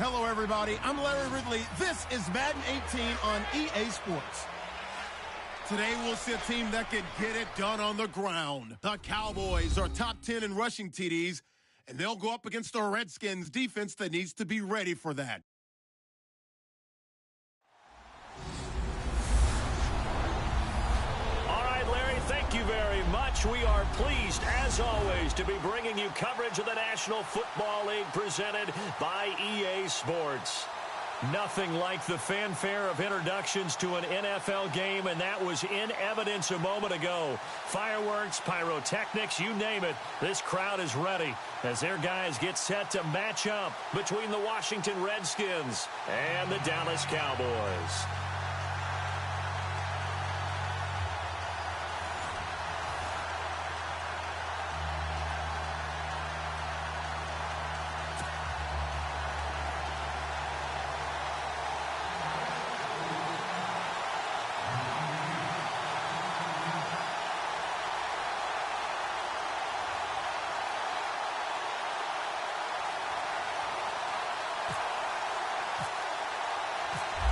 Hello, everybody. I'm Larry Ridley. This is Madden 18 on EA Sports. Today, we'll see a team that can get it done on the ground. The Cowboys are top 10 in rushing TDs, and they'll go up against the Redskins defense that needs to be ready for that. All right, Larry, thank you very much. We are pleased, as always, to be bringing you coverage of the National Football League presented by EA Sports. Nothing like the fanfare of introductions to an NFL game, and that was in evidence a moment ago. Fireworks, pyrotechnics, you name it. This crowd is ready as their guys get set to match up between the Washington Redskins and the Dallas Cowboys.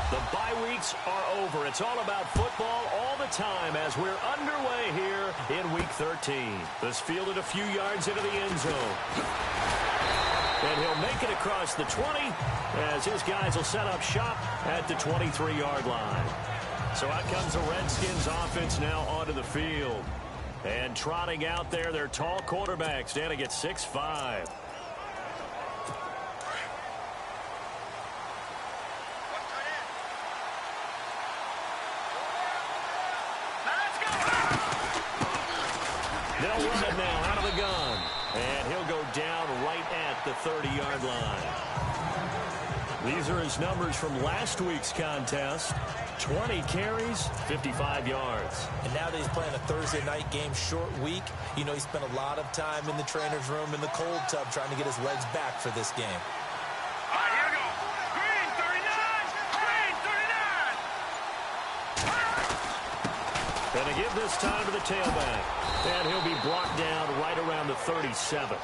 The bye weeks are over. It's all about football all the time as we're underway here in Week 13. This fielded a few yards into the end zone. And he'll make it across the 20 as his guys will set up shop at the 23-yard line. So out comes the Redskins offense now onto the field. And trotting out there, their tall quarterback standing at 6'5". They'll run it now out of the gun. And he'll go down right at the 30-yard line. These are his numbers from last week's contest. 20 carries, 55 yards. And now that he's playing a Thursday night game, short week, you know he spent a lot of time in the trainer's room in the cold tub trying to get his legs back for this game. All right, here we go. Green 39. And they give this time to the tailback. And he'll be brought down right around the 37.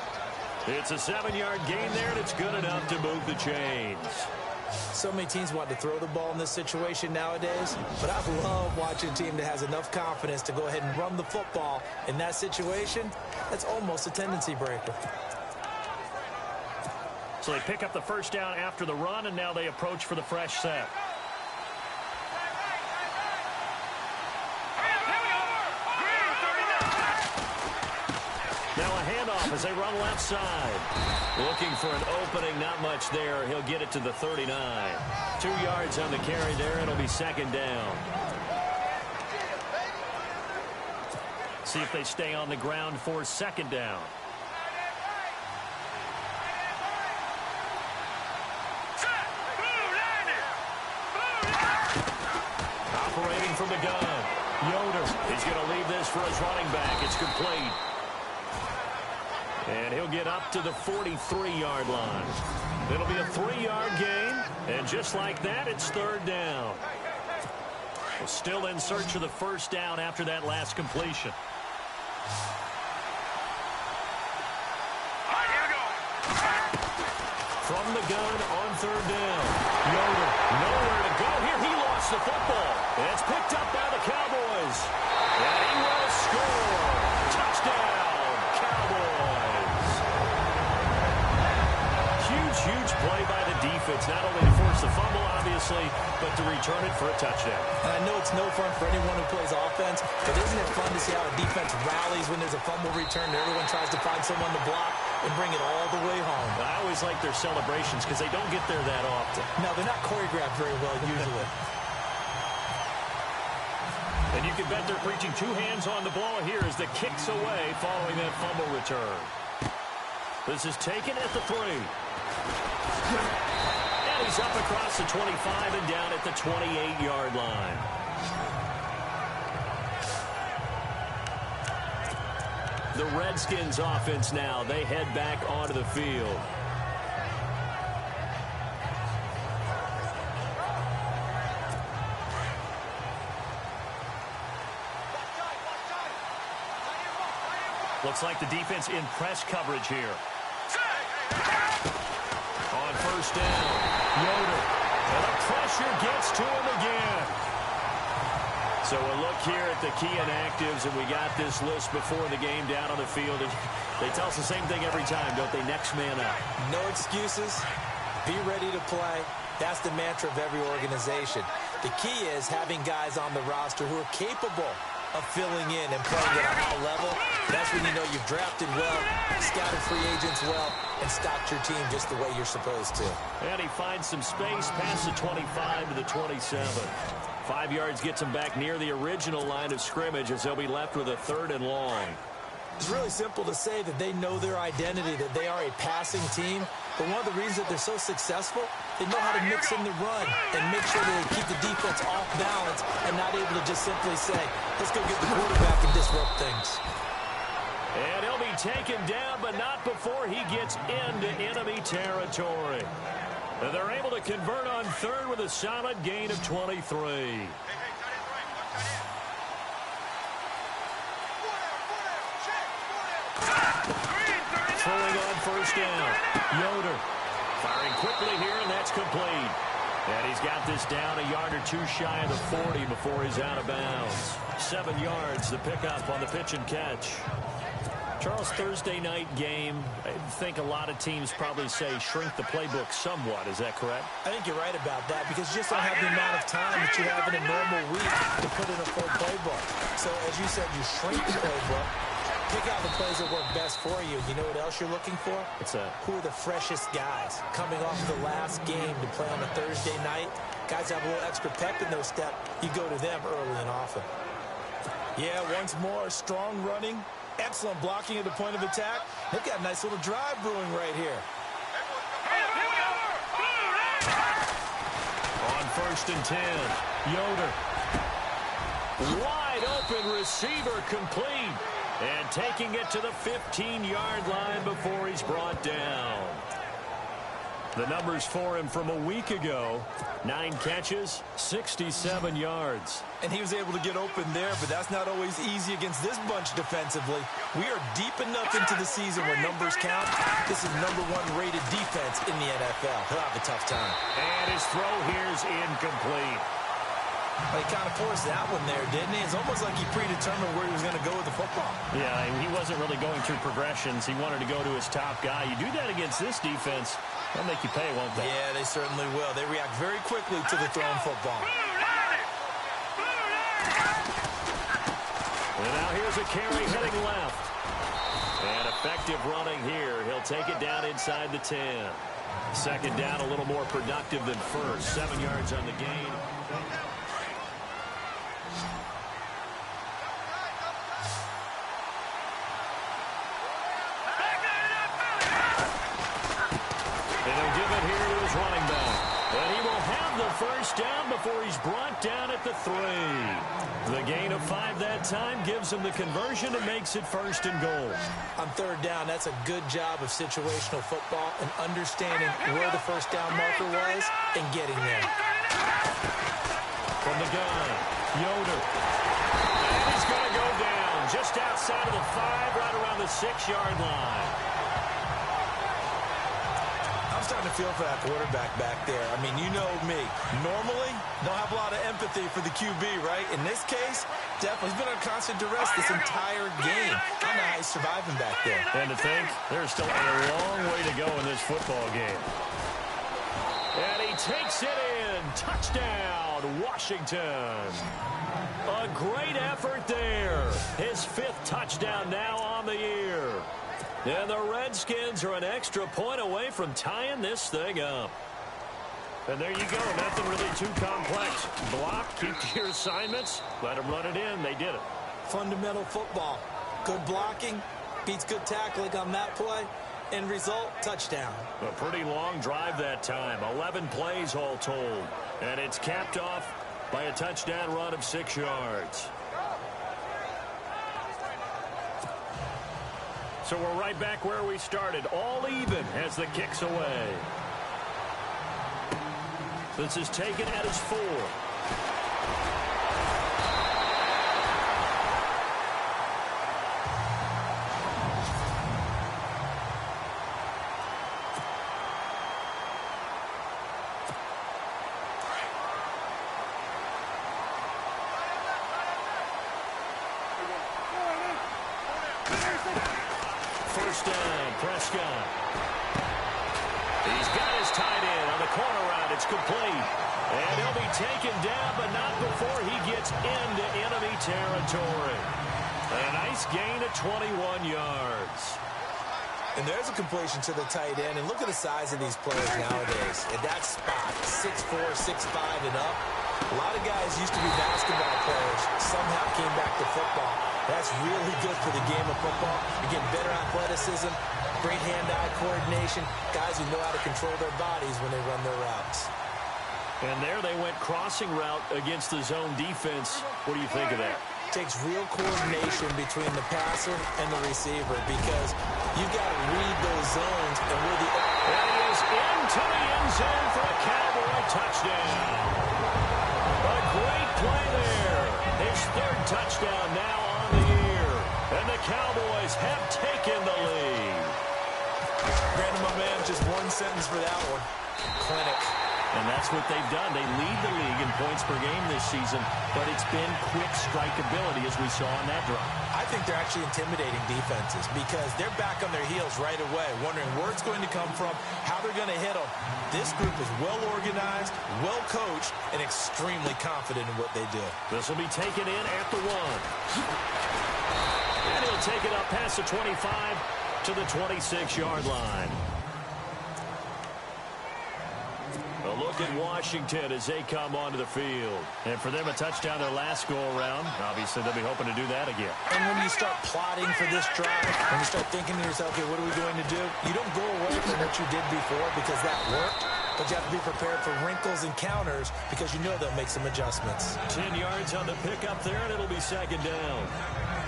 It's a 7-yard gain there, and it's good enough to move the chains. So many teams want to throw the ball in this situation nowadays, but I love watching a team that has enough confidence to go ahead and run the football. In that situation, that's almost a tendency breaker. So they pick up the first down after the run, and now they approach for the fresh set. Now a handoff as they run left side. Looking for an opening, not much there. He'll get it to the 39. 2 yards on the carry there, and it'll be second down. See if they stay on the ground for second down. Operating from the gun. Yoder, he's going to leave this for his running back. It's complete. And he'll get up to the 43-yard line. It'll be a 3-yard gain. And just like that, it's third down. We're still in search of the first down after that last completion. From the gun on third down. Yoder, nowhere to go here. He lost the football. And it's picked up by the Cowboys. And he will score. Touchdown, Cowboys. Huge play by the defense. Not only to force the fumble, obviously, but to return it for a touchdown. And I know it's no fun for anyone who plays offense, but isn't it fun to see how a defense rallies when there's a fumble return and everyone tries to find someone to block and bring it all the way home? I always like their celebrations because they don't get there that often. No, they're not choreographed very well usually. And you can bet they're preaching 2 hands on the ball here as the kick's away following that fumble return. This is taken at the 3. And he's up across the 25 and down at the 28-yard line. The Redskins offense now, they head back onto the field. Looks like the defense in press coverage here. On first down. Yoder. And the pressure gets to him again. So a look here at the key inactives, and we got this list before the game down on the field. And they tell us the same thing every time, don't they? Next man up. No excuses. Be ready to play. That's the mantra of every organization. The key is having guys on the roster who are capable of filling in and playing at a high level. That's when you know you've drafted well, scouted free agents well, and stocked your team just the way you're supposed to. And he finds some space past the 25 to the 27. 5 yards gets him back near the original line of scrimmage as they'll be left with a 3rd and long. It's really simple to say that they know their identity, that they are a passing team. But one of the reasons that they're so successful, they know how to mix in the run and make sure that they keep the defense off balance and not able to just simply say, let's go get the quarterback and disrupt things. And he'll be taken down, but not before he gets into enemy territory. And they're able to convert on 3rd with a solid gain of 23. Throwing on 1st down. Yoder firing quickly here, and that's complete. And he's got this down a yard or two shy of the 40 before he's out of bounds. 7 yards the pickup on the pitch and catch. Charles, Thursday night game, I think a lot of teams probably say shrink the playbook somewhat. Is that correct? I think you're right about that because you just don't have the amount of time that you have in a normal week to put in a full playbook. So, as you said, you shrink the playbook. Pick out the plays that work best for you. You know what else you're looking for? What's that? Who are the freshest guys coming off the last game to play on a Thursday night? Guys have a little extra pep in their step. You go to them early and often. Yeah, once more, strong running. Excellent blocking at the point of attack. They've got a nice little drive brewing right here. On 1st and 10, Yoder. Wide open receiver complete. And taking it to the 15-yard line before he's brought down. The numbers for him from a week ago, 9 catches, 67 yards. And he was able to get open there, but that's not always easy against this bunch defensively. We are deep enough into the season where numbers count. This is #1 rated defense in the NFL. He'll have a tough time. And his throw here is incomplete. Well, he kind of forced that one there, didn't he? It's almost like he predetermined where he was going to go with the football. Yeah, he wasn't really going through progressions. He wanted to go to his top guy. You do that against this defense, they'll make you pay, won't they? Yeah, they certainly will. They react very quickly to the thrown football. And now here's a carry heading left. And effective running here. He'll take it down inside the 10. 2nd down, a little more productive than 1st. 7 yards on the gain. Running back. And he will have the 1st down before he's brought down at the 3. The gain of 5 that time gives him the conversion and makes it 1st and goal. On 3rd down, that's a good job of situational football and understanding where the 1st down marker was and getting there. From the gun, Yoder. And he's going to go down just outside of the 5, right around the 6-yard line. I'm starting to feel for that quarterback back there. I mean, you know me. Normally, don't have a lot of empathy for the QB, right? In this case, definitely he's been under constant duress this entire game. I don't know how he's surviving back there. And to think, there's still a long way to go in this football game. And he takes it in. Touchdown, Washington. A great effort there. His 5th touchdown now on the year. And the Redskins are an extra point away from tying this thing up. And there you go. Nothing really too complex. Block, keep to your assignments, let them run it in. They did it. Fundamental football. Good blocking beats good tackling on that play. End result, touchdown. A pretty long drive that time. 11 plays all told. And it's capped off by a touchdown run of 6 yards. So we're right back where we started, all even as the kick's away. This is taken at his 4. first down. Prescott. He's got his tight end on the corner route. It's complete. And he'll be taken down, but not before he gets into enemy territory. A nice gain of 21 yards. And there's a completion to the tight end. And look at the size of these players nowadays. At that spot, 6'4", 6'5", and up. A lot of guys used to be basketball players, somehow came back to football. That's really good for the game of football. You're getting better athleticism, great hand-eye coordination, guys who know how to control their bodies when they run their routes. And there they went crossing route against the zone defense. What do you think of that? Takes real coordination between the passer and the receiver because you got to read those zones and where the... And he is into the end zone for a Cowboy touchdown. A great play there. His third touchdown now on the year. And the Cowboys have taken the lead. Brandon, my man, just one sentence for that one. Clinic. And that's what they've done. They lead the league in points per game this season, but it's been quick strikeability as we saw on that drive. I think they're actually intimidating defenses because they're back on their heels right away, wondering where it's going to come from, how they're going to hit them. This group is well organized, well coached, and extremely confident in what they do. This will be taken in at the 1. And he'll take it up past the 25 to the 26-yard line. A look at Washington as they come onto the field. And for them, a touchdown their last go-around. Obviously, they'll be hoping to do that again. And when you start plotting for this drive, when you start thinking to yourself, okay, what are we going to do? You don't go away from what you did before because that worked, but you have to be prepared for wrinkles and counters because you know they'll make some adjustments. 10 yards on the pickup there, and it'll be second down.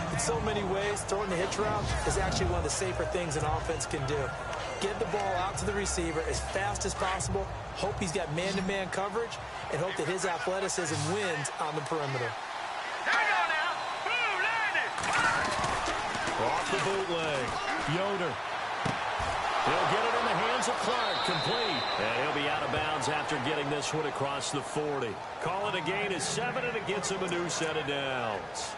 In so many ways, throwing the hitch route is actually one of the safer things an offense can do. Get the ball out to the receiver as fast as possible, hope he's got man-to-man coverage, and hope that his athleticism wins on the perimeter. Off the bootleg, Yoder. He'll get it in the hands of Clark, complete. And he'll be out of bounds after getting this one across the 40. Call it a gain of 7, and it gets him a new set of downs.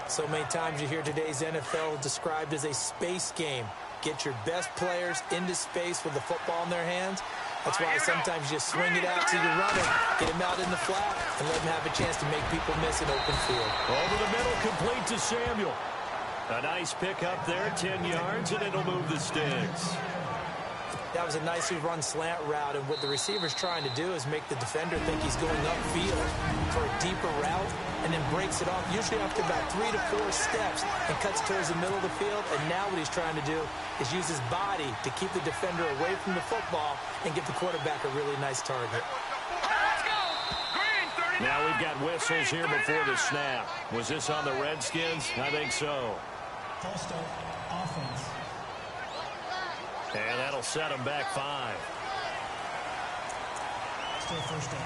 So many times you hear today's NFL described as a space game. Get your best players into space with the football in their hands. That's why sometimes you just swing it out to your runner, get him out in the flat, and let him have a chance to make people miss an open field. Over the middle, complete to Samuel. A nice pick up there, 10 yards, and it'll move the sticks. That was a nicely run slant route, and what the receiver's trying to do is make the defender think he's going upfield for a deeper route, and then breaks it off, usually after about 3 to 4 steps, and cuts towards the middle of the field. And now what he's trying to do is use his body to keep the defender away from the football and give the quarterback a really nice target. Now we've got whistles here before the snap. Was this on the Redskins? I think so. False start, offense. And that'll set him back 5. Still first down.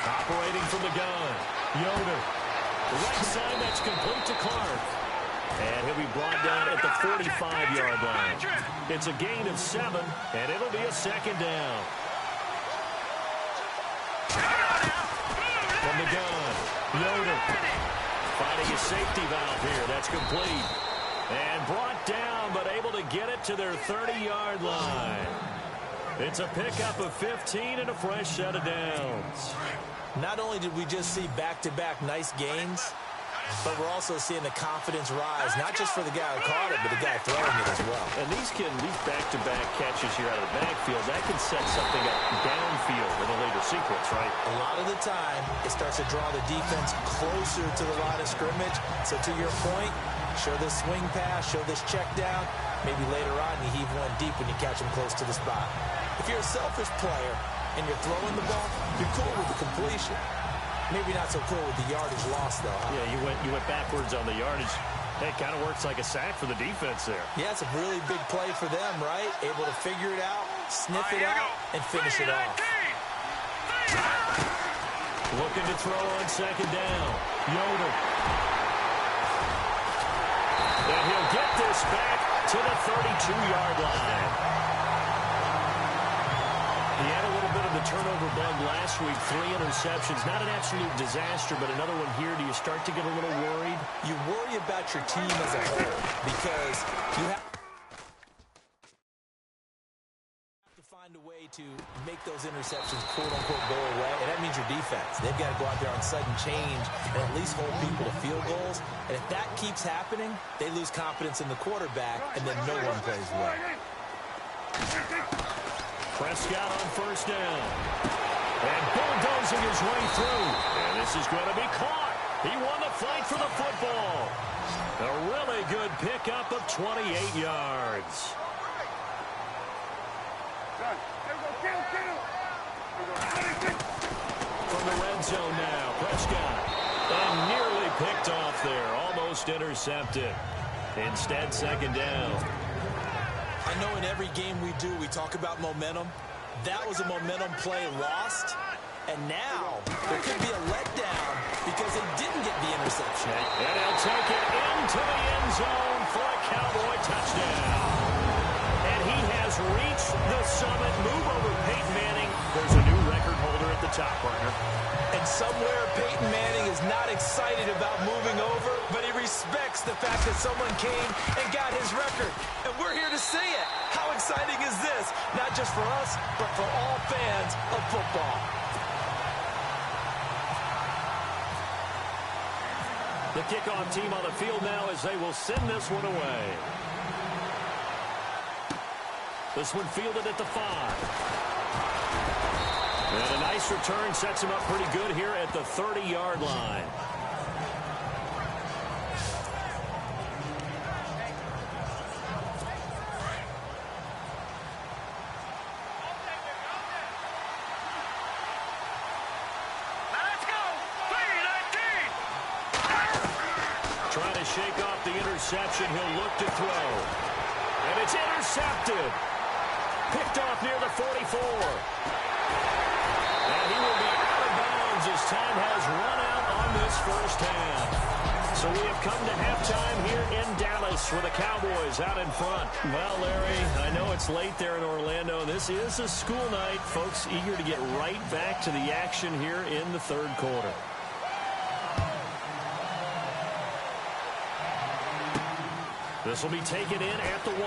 Operating from the gun, Yoder. The right side, that's complete to Clark. And he'll be brought down at the 45-yard line. It's a gain of 7, and it'll be a second down. From the gun, Yoder finding a safety valve here. That's complete. And brought down, but able to get it to their 30-yard line. It's a pickup of 15 and a fresh set of downs. Not only did we just see back-to-back nice gains, but we're also seeing the confidence rise, not just for the guy who caught it, but the guy throwing it as well. And these back-to-back catches here out of the backfield, that can set something up downfield in a later sequence, right? A lot of the time, it starts to draw the defense closer to the line of scrimmage. So to your point, show this swing pass, show this check down. Maybe later on, you heave one deep when you catch him close to the spot. If you're a selfish player and you're throwing the ball, you're cool with the completion. Maybe not so cool with the yardage loss, though. Huh? Yeah, you went backwards on the yardage. It kind of works like a sack for the defense there. Yeah, it's a really big play for them, right? Able to figure it out, sniff it out, and finish it off. Looking to throw on second down. Yoder. And he'll get this back to the 32-yard line. the turnover bug last week. 3 interceptions. Not an absolute disaster, but another one here. Do you start to get a little worried? You worry about your team as a whole because you have to find a way to make those interceptions quote-unquote go away, and that means your defense. They've got to go out there on sudden change and at least hold people to field goals, and if that keeps happening, they lose confidence in the quarterback, and then no one plays well. Prescott on first down. And bulldozing his way through. And this is going to be caught. He won the fight for the football. A really good pickup of 28 yards. From the red zone now, Prescott. And nearly picked off there. Almost intercepted. Instead, second down. I know in every game we do, we talk about momentum. That was a momentum play lost. And now there could be a letdown because they didn't get the interception. And he'll take it into the end zone for a Cowboy touchdown. And he has reached the summit. Move over Peyton Manning. There's a new record holder at the top, partner. And somewhere Peyton Manning is not excited about moving over, but he respects the fact that someone came and got his record. And we're here to see it. How exciting is this? Not just for us, but for all fans of football. The kickoff team on the field now as they will send this one away. This one fielded at the 5. And a nice return sets him up pretty good here at the 30-yard line. Trying to shake off the interception. He'll look to throw. And it's intercepted. Picked off near the 44. And he will be out of bounds as time has run out on this first half. So we have come to halftime here in Dallas with the Cowboys out in front. Well, Larry, I know it's late there in Orlando. This is a school night. Folks eager to get right back to the action here in the third quarter. This will be taken in at the 1.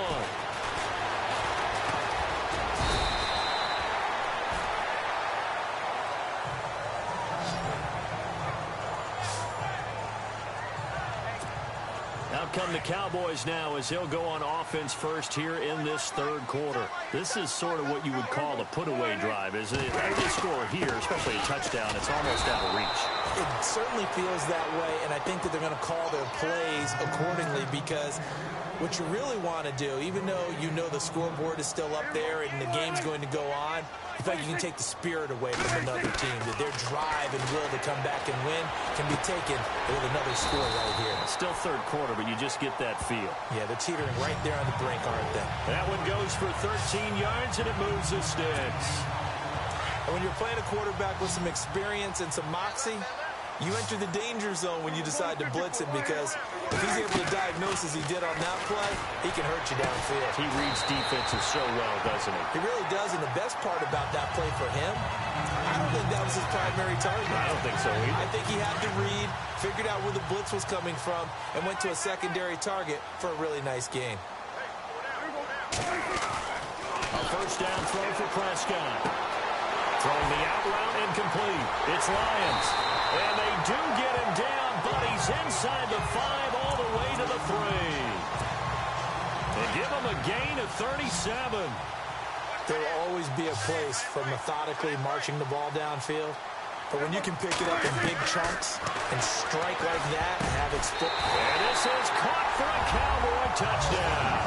Out come the Cowboys now as they'll go on offense first here in this third quarter. This is sort of what you would call a put-away drive, isn't it? If they score here, especially a touchdown, it's almost out of reach. It certainly feels that way, and I think that they're going to call their plays accordingly because what you really want to do, even though you know the scoreboard is still up there and the game's going to go on, in fact, you can take the spirit away from another team, that their drive and will to come back and win can be taken with another score right here. Still third quarter, but you just get that feel. Yeah, they're teetering right there on the brink, aren't they? That one goes for 13 yards, and it moves the sticks. And when you're playing a quarterback with some experience and some moxie, you enter the danger zone when you decide to blitz him because if he's able to diagnose as he did on that play, he can hurt you downfield. He reads defenses so well, doesn't he? He really does, and the best part about that play for him, I don't think that was his primary target. I don't think so either. I think he had to read, figured out where the blitz was coming from, and went to a secondary target for a really nice gain. A first down throw for Prescott. Throwing the out route incomplete. It's Lions. And they do get him down, but he's inside the 5 all the way to the 3. They give him a gain of 37. There will always be a place for methodically marching the ball downfield. But when you can pick it up in big chunks and strike like that and have it split. And this is caught for a Cowboy touchdown.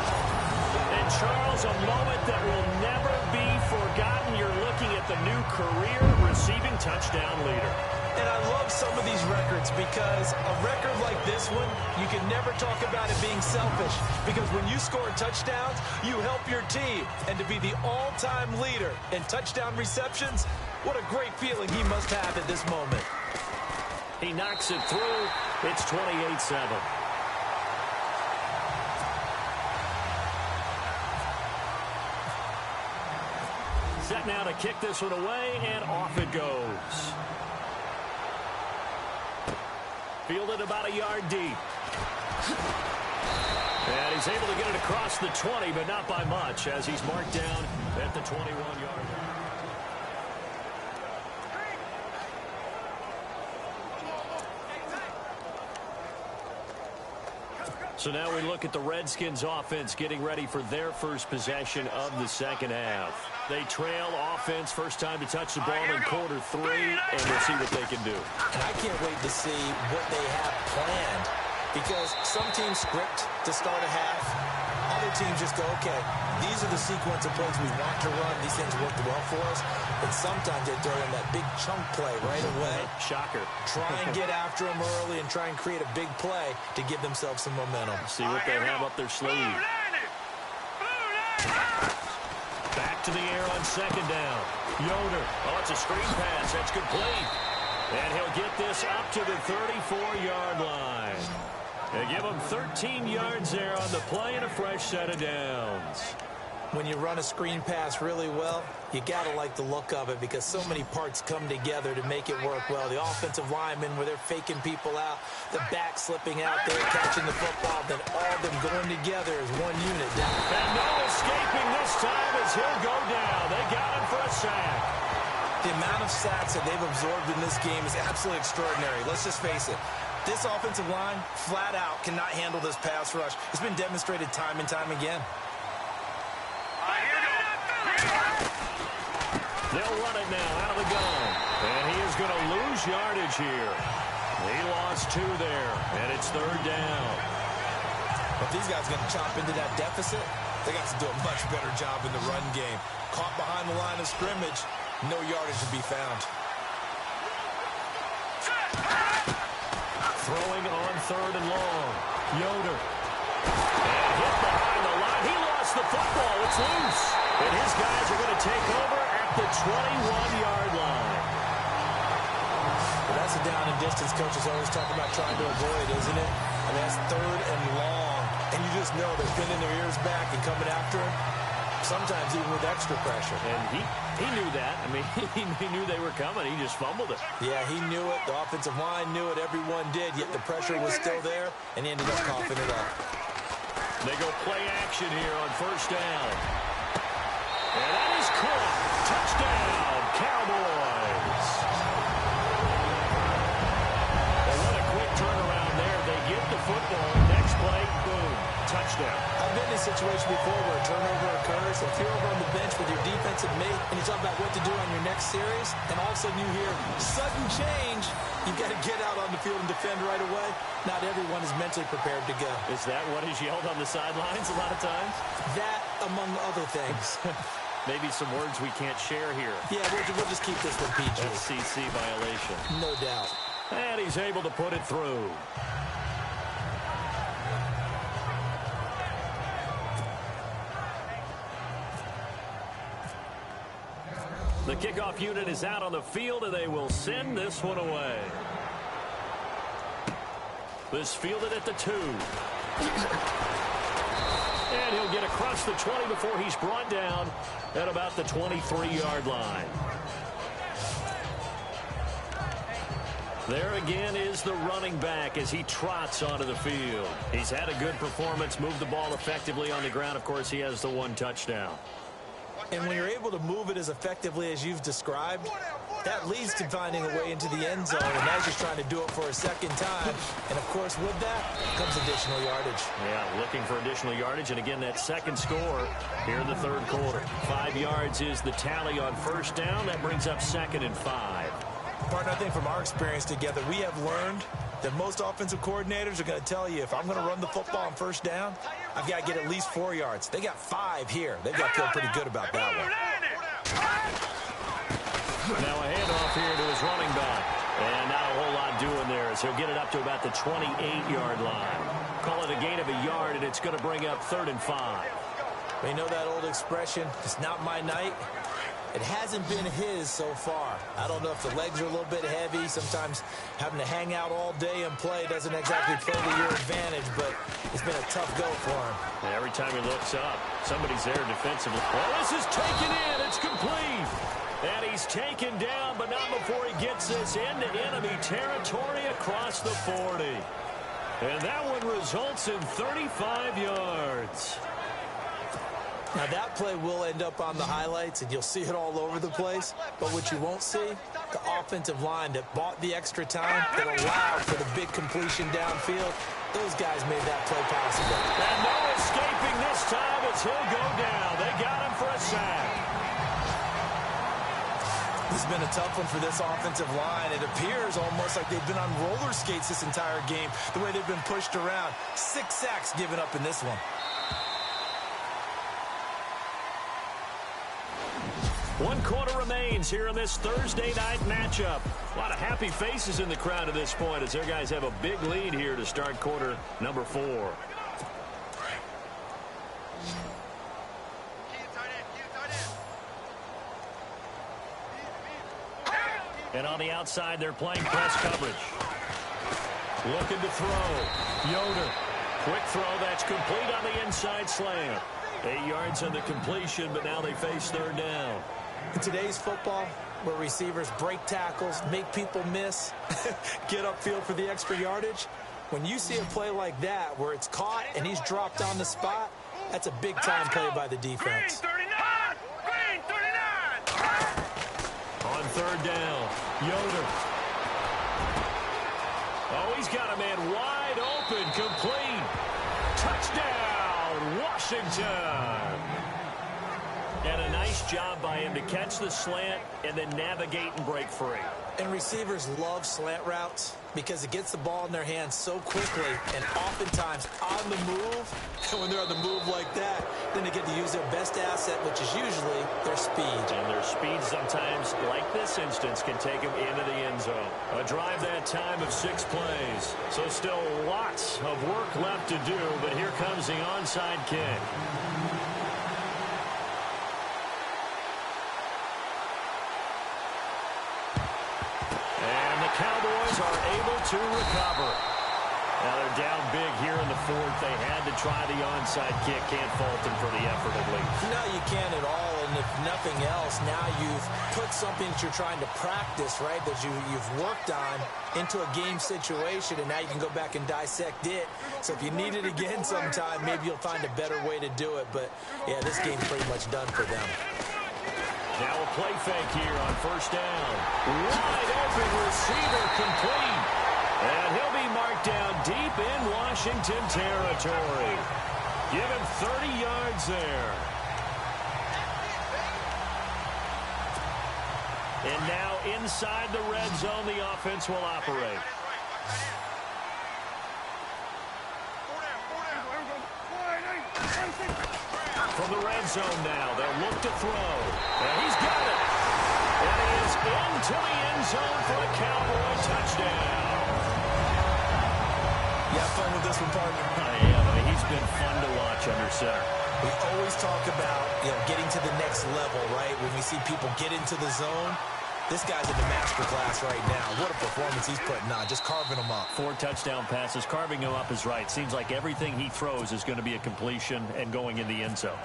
And Charles, a moment that will never be forgotten. You're looking at the new career receiving touchdown leader. And I love some of these records because a record like this one, you can never talk about it being selfish because when you score touchdowns, you help your team. And to be the all-time leader in touchdown receptions, what a great feeling he must have at this moment. He knocks it through. It's 28-7. now to kick this one away, and off it goes. Fielded about a yard deep. And he's able to get it across the 20, but not by much, as he's marked down at the 21-yard line. So now we look at the Redskins offense getting ready for their first possession of the second half. They trail offense, first time to touch the ball in quarter 3, and we'll see what they can do. And I can't wait to see what they have planned, because some teams script to start a half. Other teams just go, okay, these are the sequence of plays we want to run. These things work well for us. And sometimes they throw in that big chunk play right away. Shocker. Try and get after them early and try and create a big play to give themselves some momentum. See what they have up their sleeve. Back to the air on second down. Yoder. Oh, it's a screen pass. That's complete. And he'll get this up to the 34-yard line. They give him 13 yards there on the play and a fresh set of downs. When you run a screen pass really well, you got to like the look of it, because so many parts come together to make it work well. The offensive linemen, where they're faking people out, the back slipping out there, catching the football, then all of them going together as one unit. And no escaping this time as he'll go down. They got him for a sack. The amount of sacks that they've absorbed in this game is absolutely extraordinary. Let's just face it. This offensive line, flat out, cannot handle this pass rush. It's been demonstrated time and time again. They'll run it now out of the gun. And he is going to lose yardage here. He lost 2 there, and it's third down. If these guys are going to chop into that deficit, they got to do a much better job in the run game. Caught behind the line of scrimmage, no yardage to be found. Throwing on third and long. Yoder. And hit behind the line. He lost the football. It's loose. And his guys are going to take over at the 21-yard line. Well, that's a down and distance coaches always talk about trying to avoid, isn't it? I mean, that's third and long. And you just know they're pinning their ears back and coming after him. Sometimes even with extra pressure. And he knew that. I mean, he knew they were coming. He just fumbled it. Yeah, he knew it. The offensive line knew it. Everyone did. Yet the pressure was still there, and he ended up coughing it up. They go play action here on first down. And that is caught. Touchdown, Cowboys. Well, what a quick turnaround there. They get the football. Next play, boom, touchdown. I've been in a situation before where a turnover occurs. If you're over on the bench with your defensive mate and you talk about what to do on your next series, and all of a sudden you hear sudden change, you've got to get out on the field and defend right away. Not everyone is mentally prepared to go. Is that what is yelled on the sidelines a lot of times? That, among other things. Maybe some words we can't share here. Yeah, we'll just keep this one PG. FCC violation. No doubt. And he's able to put it through. The kickoff unit is out on the field, and they will send this one away. This fielded at the 2. And he'll get across the 20 before he's brought down at about the 23-yard line. There again is the running back as he trots onto the field. He's had a good performance, moved the ball effectively on the ground. Of course, he has the 1 touchdown. And when you're able to move it as effectively as you've described, that leads to finding a way into the end zone, and now he's trying to do it for a second time. And, of course, with that comes additional yardage. Yeah, looking for additional yardage, and again, that second score here in the third quarter. 5 yards is the tally on first down. That brings up 2nd and 5. Partner, I think from our experience together, we have learned that most offensive coordinators are going to tell you, if I'm going to run the football on first down, I've got to get at least 4 yards. They got 5 here. They've got to feel pretty good about that one. Now a handoff here to his running back. And not a whole lot doing there, as he'll get it up to about the 28-yard line. Call it a gain of a yard, and it's going to bring up 3rd and 5. You know that old expression, it's not my night? It hasn't been his so far. I don't know if the legs are a little bit heavy. Sometimes having to hang out all day and play doesn't exactly play to your advantage, but it's been a tough go for him. And every time he looks up, somebody's there defensively. Well, this is taken in. It's complete. And he's taken down, but not before he gets this into enemy territory across the 40. And that one results in 35 yards. Now, that play will end up on the highlights, and you'll see it all over the place. But what you won't see, the offensive line that bought the extra time, that allowed for the big completion downfield, those guys made that play possible. And no escaping this time as he'll go down. They got him for a sack. This has been a tough one for this offensive line. It appears almost like they've been on roller skates this entire game, the way they've been pushed around. 6 sacks given up in this one. One quarter remains here in this Thursday night matchup. A lot of happy faces in the crowd at this point as their guys have a big lead here to start quarter number 4. And on the outside, they're playing press coverage. Looking to throw. Yoder. Quick throw. That's complete on the inside slant. 8 yards on the completion, but now they face third down. In today's football, where receivers break tackles, make people miss, get upfield for the extra yardage, when you see a play like that where it's caught and he's dropped on the spot, that's a big-time play by the defense. Green 39! On third down, Yoder. Oh, he's got a man wide open, complete. Touchdown, Washington. And a nice job by him to catch the slant and then navigate and break free. And receivers love slant routes because it gets the ball in their hands so quickly and oftentimes on the move. And when they're on the move like that, then they get to use their best asset, which is usually their speed. And their speed sometimes, like this instance, can take them into the end zone. A drive that time of 6 plays. So still lots of work left to do, but here comes the onside kick. Cowboys are able to recover. Now they're down big here in the 4th. They had to try the onside kick. Can't fault them for the effort at least. No, you can't at all. And if nothing else, now you've put something that you're trying to practice, right, that you've worked on into a game situation, and now you can go back and dissect it. So if you need it again sometime, maybe you'll find a better way to do it. But, yeah, this game's pretty much done for them. Now a play fake here on first down. Wide open receiver complete. And he'll be marked down deep in Washington territory. Give him 30 yards there. And now inside the red zone, the offense will operate. From the red zone now, they'll look to throw. And he's got it. And he is into the end zone for a Cowboy touchdown. You have fun with this one, partner? I am. I mean, he's been fun to watch under center. We always talk about, getting to the next level, right? When we see people get into the zone, this guy's in the master class right now. What a performance he's putting on, just carving them up. 4 touchdown passes. Carving him up is right. Seems like everything he throws is going to be a completion and going in the end zone.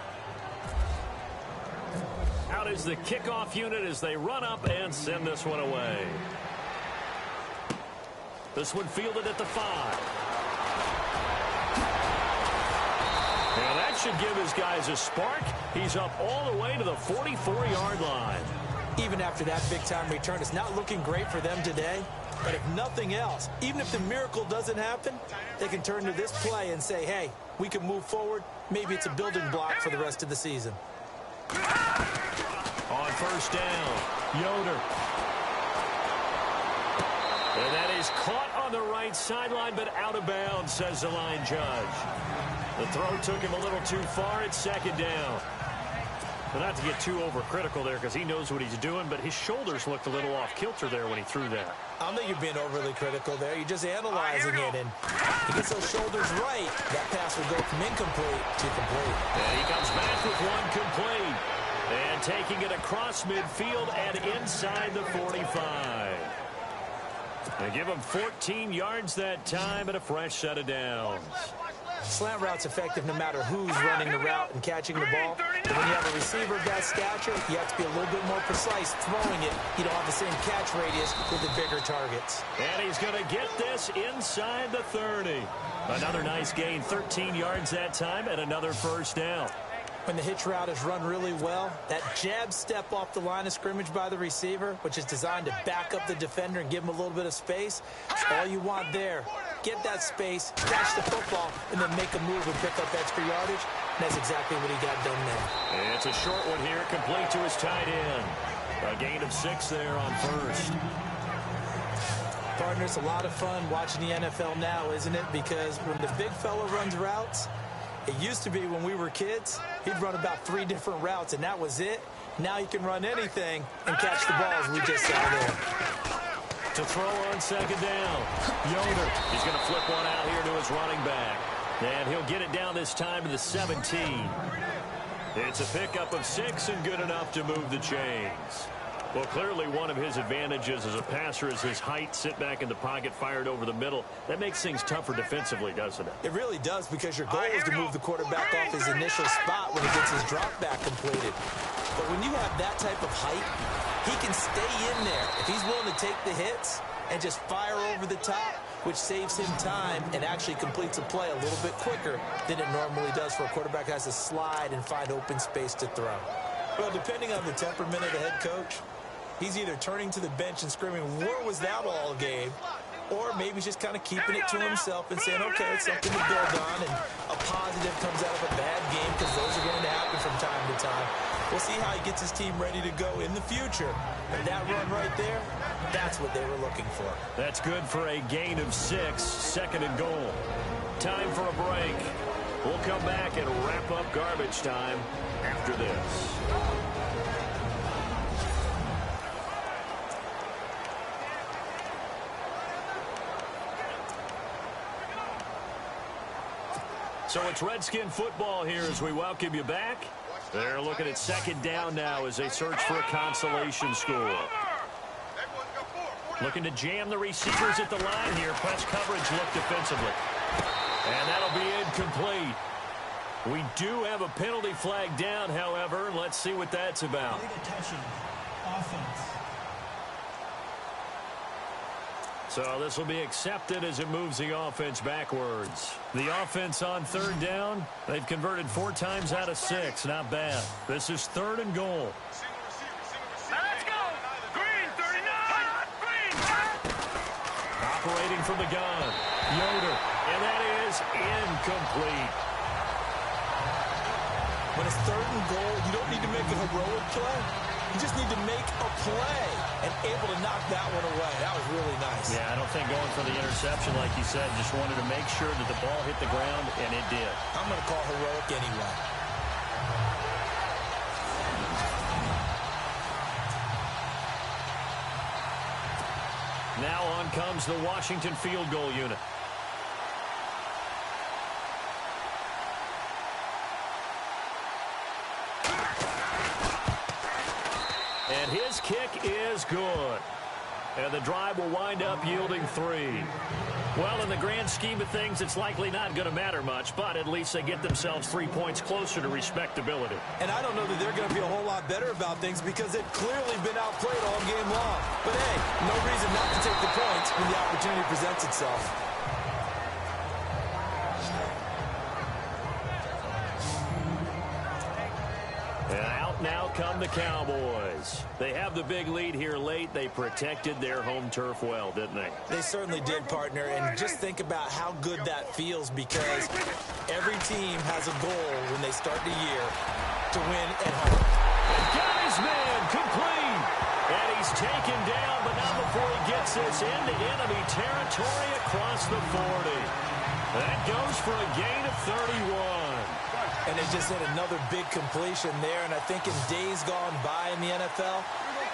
Out is the kickoff unit as they run up and send this one away. This one fielded at the 5. Now that should give his guys a spark. He's up all the way to the 44-yard line. Even after that big-time return, it's not looking great for them today. But if nothing else, even if the miracle doesn't happen, they can turn to this play and say, hey, we can move forward. Maybe it's a building block for the rest of the season. On first down, Yoder. And that is caught on the right sideline, but out of bounds, says the line judge. The throw took him a little too far. It's second down. But not to get too overcritical there because he knows what he's doing, but his shoulders looked a little off kilter there when he threw that. I don't think you're being overly critical there. You're just analyzing it, and he gets those shoulders right. That pass will go from incomplete to complete. And he comes back with one complete. And taking it across midfield and inside the 45. They give him 14 yards that time and a fresh set of downs. Slant route's effective no matter who's running the route and catching the ball. But when you have a receiver of that stature, you have to be a little bit more precise throwing it. You don't have the same catch radius with the bigger targets. And he's going to get this inside the 30. Another nice gain, 13 yards that time, and another first down. When the hitch route is run really well, that jab step off the line of scrimmage by the receiver, which is designed to back up the defender and give him a little bit of space, that's all you want there. Get that space, catch the football, and then make a move and pick up extra yardage. And that's exactly what he got done there. And it's a short one here, complete to his tight end. A gain of 6 there on first. Partner, it's a lot of fun watching the NFL now, isn't it? Because when the big fella runs routes, it used to be when we were kids, he'd run about 3 different routes, and that was it. Now he can run anything and catch the balls we just saw there. To throw on second down, Yoder. He's going to flip one out here to his running back. And he'll get it down this time to the 17. It's a pickup of 6 and good enough to move the chains. Well, clearly one of his advantages as a passer is his height, sit back in the pocket, fired over the middle. That makes things tougher defensively, doesn't it? It really does, because your goal is to move the quarterback off his initial spot when he gets his drop back completed. But when you have that type of height, he can stay in there if he's willing to take the hits and just fire over the top, which saves him time and actually completes a play a little bit quicker than it normally does for a quarterback who has to slide and find open space to throw. Well, depending on the temperament of the head coach, he's either turning to the bench and screaming, "Where was that all game?" Or maybe he's just kind of keeping it to himself and saying, okay, it's something to build on, and a positive comes out of a bad game, because those are going to happen from time to time. We'll see how he gets his team ready to go in the future. And that run right there, that's what they were looking for. That's good for a gain of 6, second and goal. Time for a break. We'll come back and wrap up garbage time after this. So it's Redskin football here as we welcome you back. They're looking at second down now as they search for a consolation score. Looking to jam the receivers at the line here. Press coverage look defensively. And that'll be incomplete. We do have a penalty flag down, however. Let's see what that's about. Touching. Offense. So this will be accepted as it moves the offense backwards. The offense on third down, they've converted 4 times out of 6. Not bad. This is third and goal. Let's go! Green, 39! Green! Operating from the gun, Yoder, and that is incomplete. When it's third and goal, you don't need to make a heroic play. You just need to make a play and able to knock that one away. That was really nice. Yeah, I don't think going for the interception, like you said, just wanted to make sure that the ball hit the ground, and it did. I'm going to call heroic anyway. Now on comes the Washington field goal unit. And his kick is good. And the drive will wind up yielding 3. Well, in the grand scheme of things, it's likely not going to matter much, but at least they get themselves 3 points closer to respectability. And I don't know that they're going to be a whole lot better about things, because they've clearly been outplayed all game long. But hey, no reason not to take the points when the opportunity presents itself. And out now come the Cowboys. They have the big lead here late. They protected their home turf well, didn't they? They certainly did, partner. And just think about how good that feels, because every team has a goal when they start the year to win at home. Got his man complete. And he's taken down, but not before he gets this into enemy territory across the 40. That goes for a gain of 31. And they just hit another big completion there. And I think in days gone by in the NFL,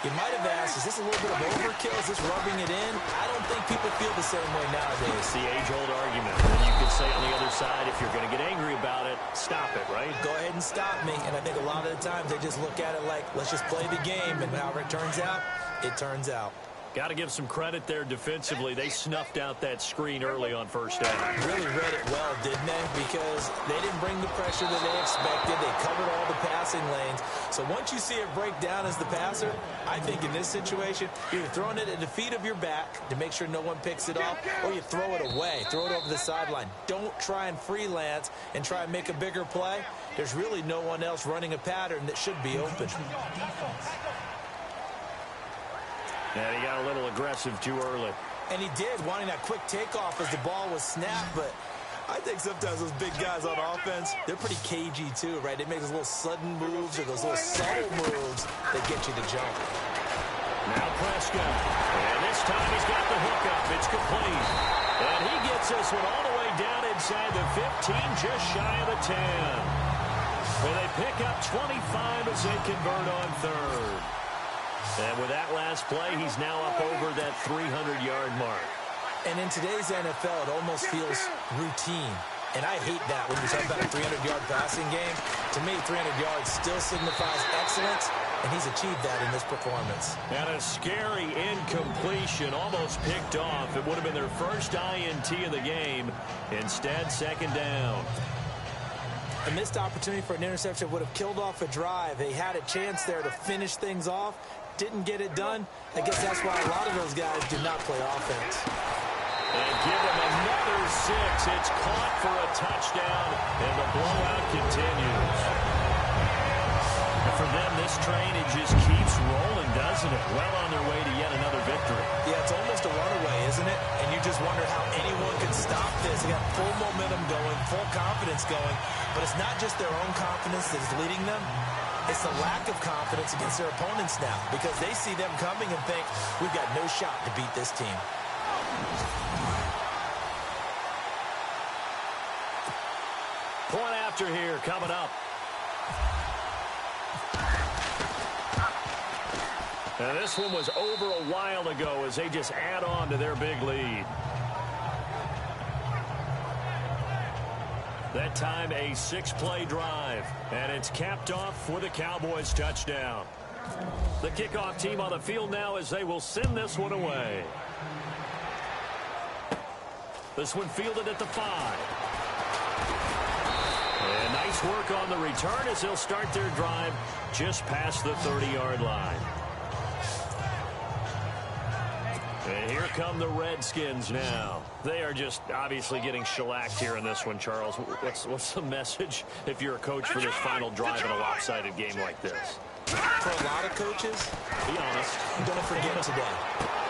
You might have asked, is this a little bit of overkill? Is this rubbing it in? I don't think people feel the same way nowadays. It's the age-old argument. And you could say on the other side, if you're going to get angry about it, stop it, right? Go ahead and stop me. And I think a lot of the times they just look at it like, let's just play the game. And however it turns out, it turns out. Got to give some credit there defensively. They snuffed out that screen early on first down. Really read it well, didn't they? Because they didn't bring the pressure that they expected. They covered all the passing lanes. So once you see it break down as the passer, I think in this situation, you're throwing it at the feet of your back to make sure no one picks it off, or you throw it away. Throw it over the sideline. Don't try and freelance and try and make a bigger play. There's really no one else running a pattern that should be open. And he got a little aggressive too early. And he did, wanting that quick takeoff as the ball was snapped. But I think sometimes those big guys on offense, they're pretty cagey too, right? They make those little sudden moves or those little subtle moves that get you to jump. Now Prescott. And this time he's got the hookup. It's complete. And he gets this one all the way down inside the 15, just shy of the 10. And they pick up 25 as they convert on third. And with that last play, he's now up over that 300-yard mark. And in today's NFL, it almost feels routine. And I hate that when you talk about a 300-yard passing game. To me, 300 yards still signifies excellence, and he's achieved that in this performance. And a scary incompletion, almost picked off. It would have been their first INT of the game. Instead, second down. A missed opportunity for an interception would have killed off a drive. They had a chance there to finish things off. Didn't get it done. I guess that's why a lot of those guys do not play offense. And give him another 6. It's caught for a touchdown, and the blowout continues. And for them, this train, it just keeps rolling, doesn't it? Well on their way to yet another victory. Yeah, it's almost a runaway, isn't it? And you just wonder how anyone can stop this. They got full momentum going, full confidence going. But it's not just their own confidence that is leading them. It's the lack of confidence against their opponents now, because they see them coming and think, we've got no shot to beat this team. Point after here coming up. And this one was over a while ago as they just add on to their big lead. That time a 6-play drive, and it's capped off with a Cowboys touchdown. The kickoff team on the field now as they will send this one away. This one fielded at the 5. And nice work on the return as they'll start their drive just past the 30-yard line. And here come the Redskins now. They are just obviously getting shellacked here in this one, Charles. What's the message if you're a coach for this final drive in a lopsided game like this? For a lot of coaches, be honest, don't forget today.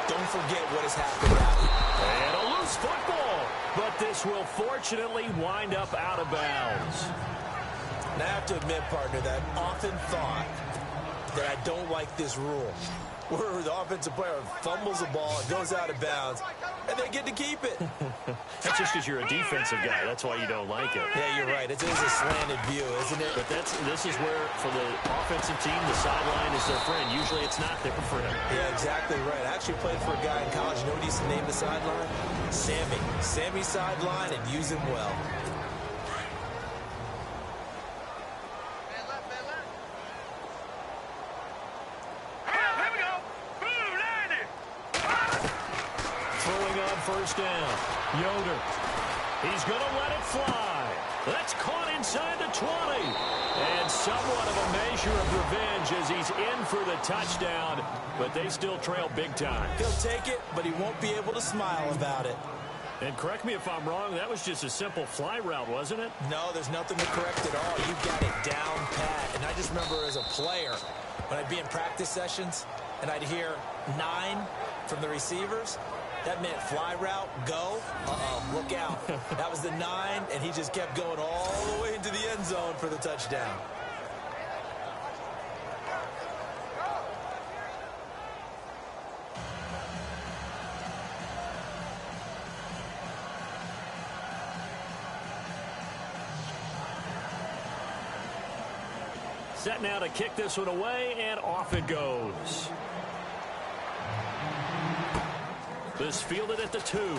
Don't forget what has happened now. And a loose football. But this will fortunately wind up out of bounds. And I have to admit, partner, that I've often thought that I don't like this rule, where the offensive player fumbles the ball, it goes out of bounds, and they get to keep it. That's just because you're a defensive guy. That's why you don't like it. Yeah, you're right. It is a slanted view, isn't it? But this is where, for the offensive team, the sideline is their friend. Usually it's not their friend. Yeah, exactly right. I actually played for a guy in college. You know what he used to name the sideline? Sammy. Sammy sideline, and use him well. First down. Yoder. He's going to let it fly. That's caught inside the 20. And somewhat of a measure of revenge as he's in for the touchdown. But they still trail big time. He'll take it, but he won't be able to smile about it. And correct me if I'm wrong, that was just a simple fly route, wasn't it? No, there's nothing to correct at all. You got it down pat. And I just remember as a player, when I'd be in practice sessions, and I'd hear 9 from the receivers, that meant fly route, go, look out. That was the 9, and he just kept going all the way into the end zone for the touchdown. Set now to kick this one away, and off it goes. This fielded at the 2.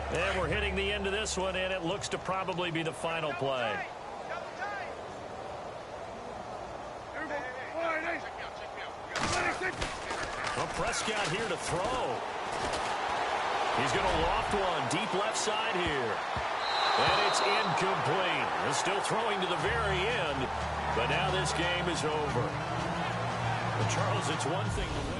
And we're hitting the end of this one, and it looks to probably be the final play. Well, Prescott here to throw. He's going to loft one deep left side here. And it's incomplete. They're still throwing to the very end, but now this game is over. But Charles, it's one thing to win.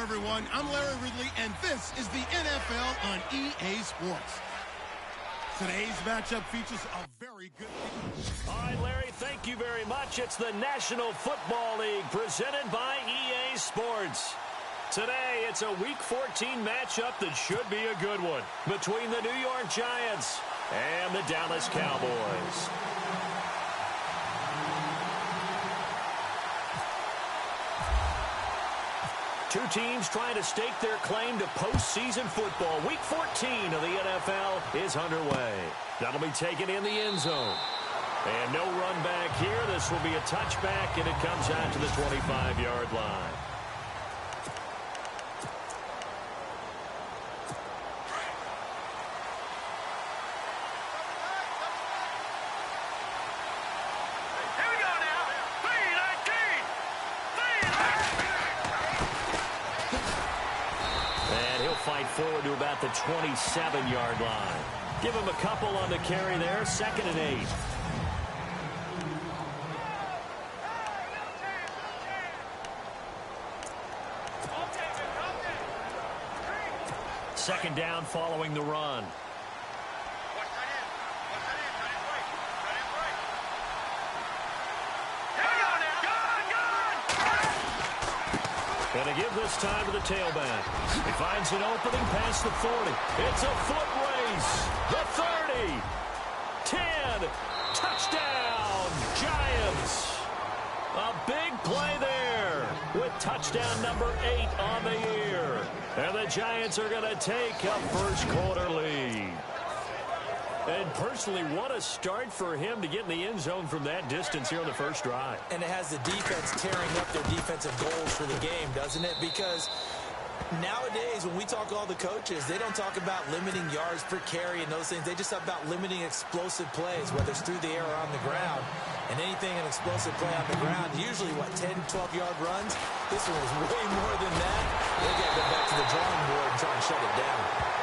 everyone. I'm Larry Ridley, and this is the NFL on EA Sports. Today's matchup features a very good... All right, Larry, thank you very much. It's the National Football League presented by EA Sports. Today, it's a Week 14 matchup that should be a good one between the New York Giants and the Dallas Cowboys. Two teams trying to stake their claim to postseason football. Week 14 of the NFL is underway. That'll be taken in the end zone. And no run back here. This will be a touchback, and it comes out to the 25-yard line. Fight forward to about the 27-yard line. Give him a couple on the carry there. 2nd and 8. Second down following the run. Going to give this time to the tailback. He finds an opening past the 40. It's a foot race. The 30. 10. Touchdown, Giants. A big play there with touchdown number 8 on the year. And the Giants are going to take a first quarter lead. And personally, what a start for him to get in the end zone from that distance here on the first drive. And it has the defense tearing up their defensive goals for the game, doesn't it? Because nowadays, when we talk to all the coaches, they don't talk about limiting yards per carry and those things. They just talk about limiting explosive plays, whether it's through the air or on the ground. And anything an explosive play on the ground, usually, 10, 12-yard runs? This one was way more than that. They got to go back to the drawing board and try and shut it down.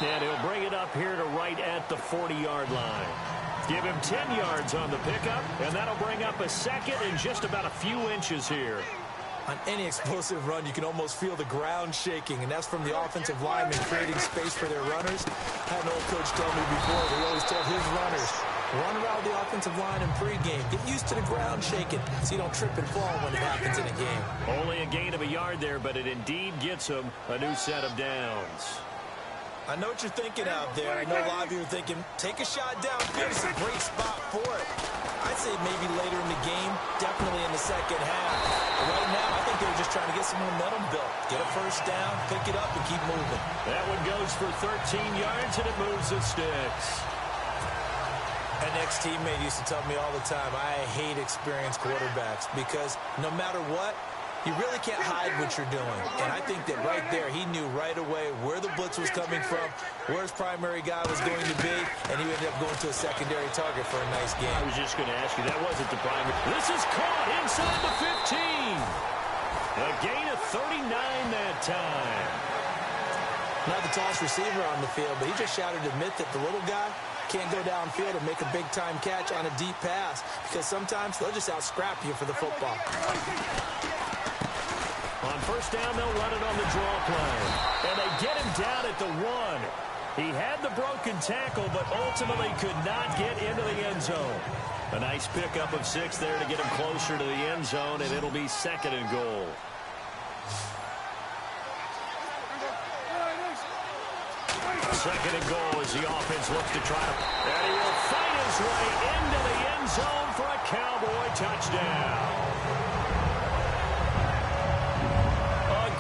And he'll bring it up here to right at the 40-yard line. Give him 10 yards on the pickup, and that'll bring up a second in just about a few inches here. On any explosive run, you can almost feel the ground shaking, and that's from the offensive linemen creating space for their runners. I had an old coach tell me before, he always told his runners, run around the offensive line in pregame. Get used to the ground shaking so you don't trip and fall when it happens in a game. Only a gain of a yard there, but it indeed gets him a new set of downs. I know what you're thinking out there. I know a lot of you are thinking, take a shot downfield. It's a great spot for it. I'd say maybe later in the game, definitely in the second half. But right now, I think they're just trying to get some momentum built. Get a first down, pick it up, and keep moving. That one goes for 13 yards, and it moves the sticks. An ex-teammate used to tell me all the time, I hate experienced quarterbacks because no matter what, you really can't hide what you're doing. And I think that right there, he knew right away where the blitz was coming from, where his primary guy was going to be, and he ended up going to a secondary target for a nice game. I was just going to ask you, that wasn't the primary. This is caught inside the 15. A gain of 39 that time. Not the tallest receiver on the field, but he just shouted to admit that the little guy can't go downfield and make a big-time catch on a deep pass because sometimes they'll just out-scrap you for the football. On first down, they'll run it on the draw play. And they get him down at the 1. He had the broken tackle, but ultimately could not get into the end zone. A nice pickup of 6 there to get him closer to the end zone, and it'll be 2nd and goal. Second and goal as the offense looks to try to... And he will fight his way into the end zone for a Cowboy touchdown.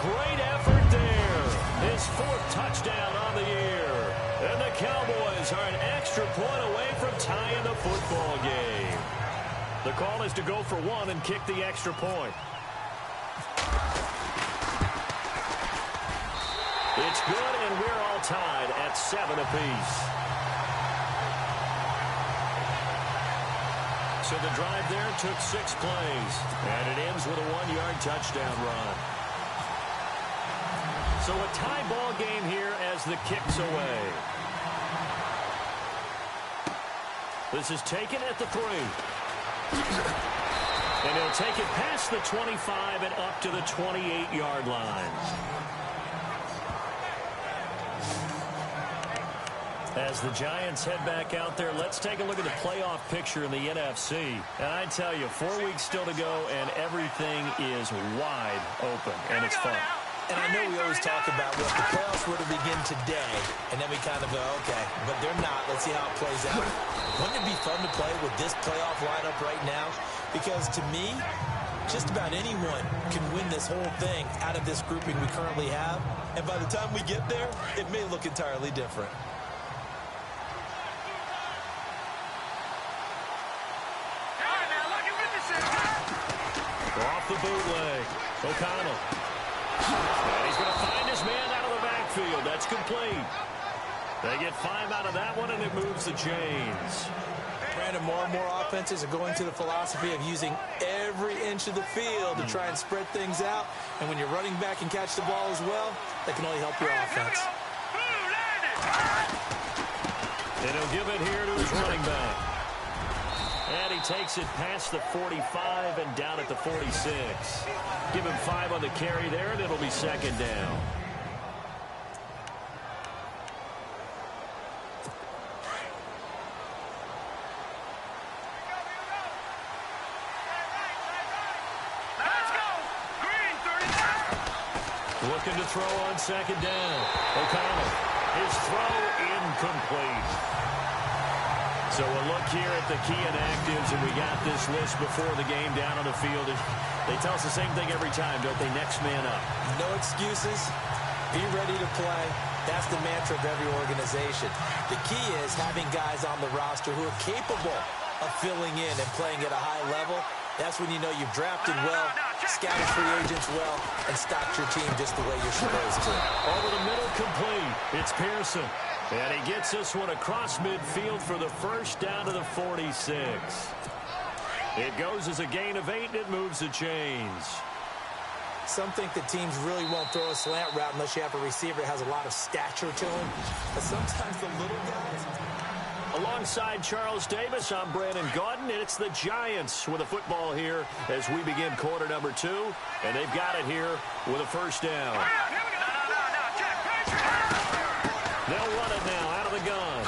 Great effort there. His 4th touchdown on the year. And the Cowboys are an extra point away from tying the football game. The call is to go for 1 and kick the extra point. It's good, and we're all tied at 7 apiece. So the drive there took 6 plays, and it ends with a 1-yard touchdown run. So a tie ball game here as the kick's away. This is taken at the 3. And he'll take it past the 25 and up to the 28-yard line. As the Giants head back out there, let's take a look at the playoff picture in the NFC. And I tell you, 4 weeks still to go, and everything is wide open, and it's fun. And I know we always talk about, well, if the playoffs were to begin today, and then we kind of go, okay, but they're not. Let's see how it plays out. Wouldn't it be fun to play with this playoff lineup right now? Because to me, just about anyone can win this whole thing out of this grouping we currently have. And by the time we get there, it may look entirely different. Off the bootleg, O'Connell. And he's going to find his man out of the backfield. That's complete. They get 5 out of that one, and it moves the chains. Brandon, more and more offenses are going to the philosophy of using every inch of the field to try and spread things out. And when you're running back and catch the ball as well, that can only help your offense. And he'll give it here to his running back. And he takes it past the 45 and down at the 46. Give him 5 on the carry there, and it'll be 2nd down. Looking to throw on 2nd down. O'Connell. His throw incomplete. So we'll look here at the key inactives, and we got this list before the game down on the field. They tell us the same thing every time, don't they? Next man up. No excuses. Be ready to play. That's the mantra of every organization. The key is having guys on the roster who are capable of filling in and playing at a high level. That's when you know you've drafted well, scouted free agents well, and stocked your team just the way you're supposed to. Over the middle, complete. It's Pearson. And he gets this one across midfield for the first down to the 46. It goes as a gain of 8, and it moves the chains. Some think that teams really won't throw a slant route unless you have a receiver that has a lot of stature to him. But sometimes the little guys... Alongside Charles Davis, I'm Brandon Gaudin, and it's the Giants with a football here as we begin quarter number 2. And they've got it here with a first down. They'll run it now out of the gun.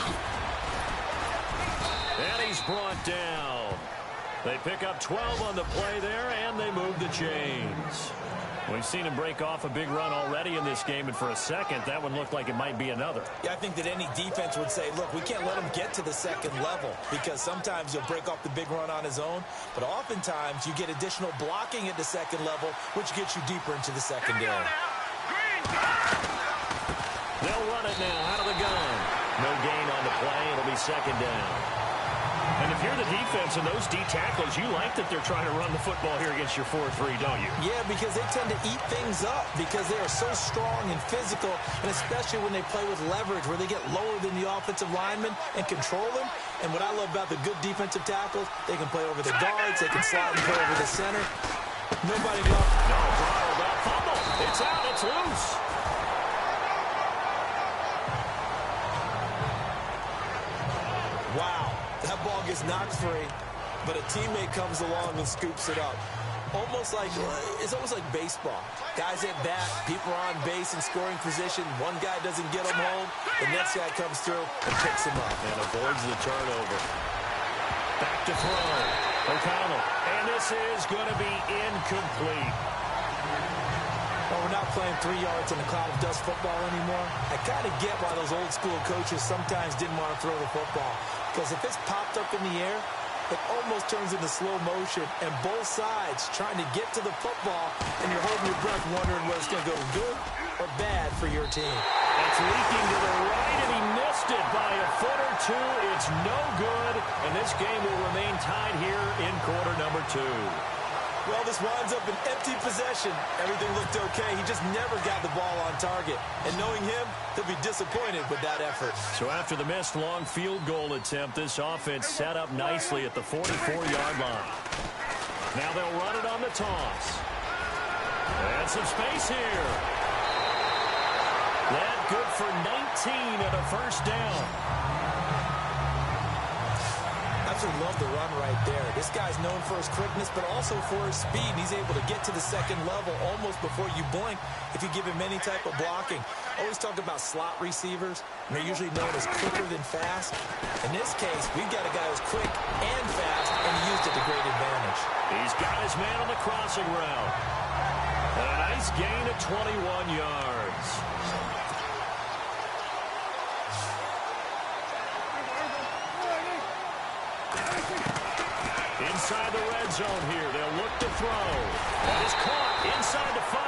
And he's brought down. They pick up 12 on the play there, and they move the chains. We've seen him break off a big run already in this game, and for a second, that one looked like it might be another. Yeah, I think that any defense would say, look, we can't let him get to the second level, because sometimes he'll break off the big run on his own, but oftentimes you get additional blocking at the second level, which gets you deeper into the secondary. They'll run it now out of the gun. No gain on the play. It'll be 2nd down. And if you're the defense and those D tackles, you like that they're trying to run the football here against your 4-3, don't you? Yeah, because they tend to eat things up because they are so strong and physical, and especially when they play with leverage where they get lower than the offensive linemen and control them. And what I love about the good defensive tackles, they can play over the guards, they can slide and play over the center. Nobody knows. No, that fumble. It's out. It's loose. Wow. That ball gets knocked free, but a teammate comes along and scoops it up. It's almost like baseball. Guys at bat, people are on base in scoring position. One guy doesn't get him home. The next guy comes through and picks him up. And avoids the turnover. Back to throw. O'Connell. And this is going to be incomplete. Well, we're not playing 3 yards in a cloud of dust football anymore. I kind of get why those old school coaches sometimes didn't want to throw the football. Because if it's popped up in the air, it almost turns into slow motion, and both sides trying to get to the football, and you're holding your breath wondering whether it's going to go good or bad for your team. That's leaking to the right, and he missed it by a foot or two. It's no good, and this game will remain tied here in quarter number 2. Well, this winds up an empty possession. Everything looked okay. He just never got the ball on target. And knowing him, he'll be disappointed with that effort. So after the missed long field goal attempt, this offense set up nicely at the 44-yard line. Now they'll run it on the toss. And some space here. That good for 19 and a first down. Absolutely love the run right there. This guy's known for his quickness, but also for his speed. He's able to get to the second level almost before you blink if you give him any type of blocking. Always talk about slot receivers, and they're usually known as quicker than fast. In this case, we've got a guy who's quick and fast, and he used it to great advantage. He's got his man on the crossing route. And a nice gain of 21 yards. Inside the red zone here. They'll look to throw. That is caught inside the 5.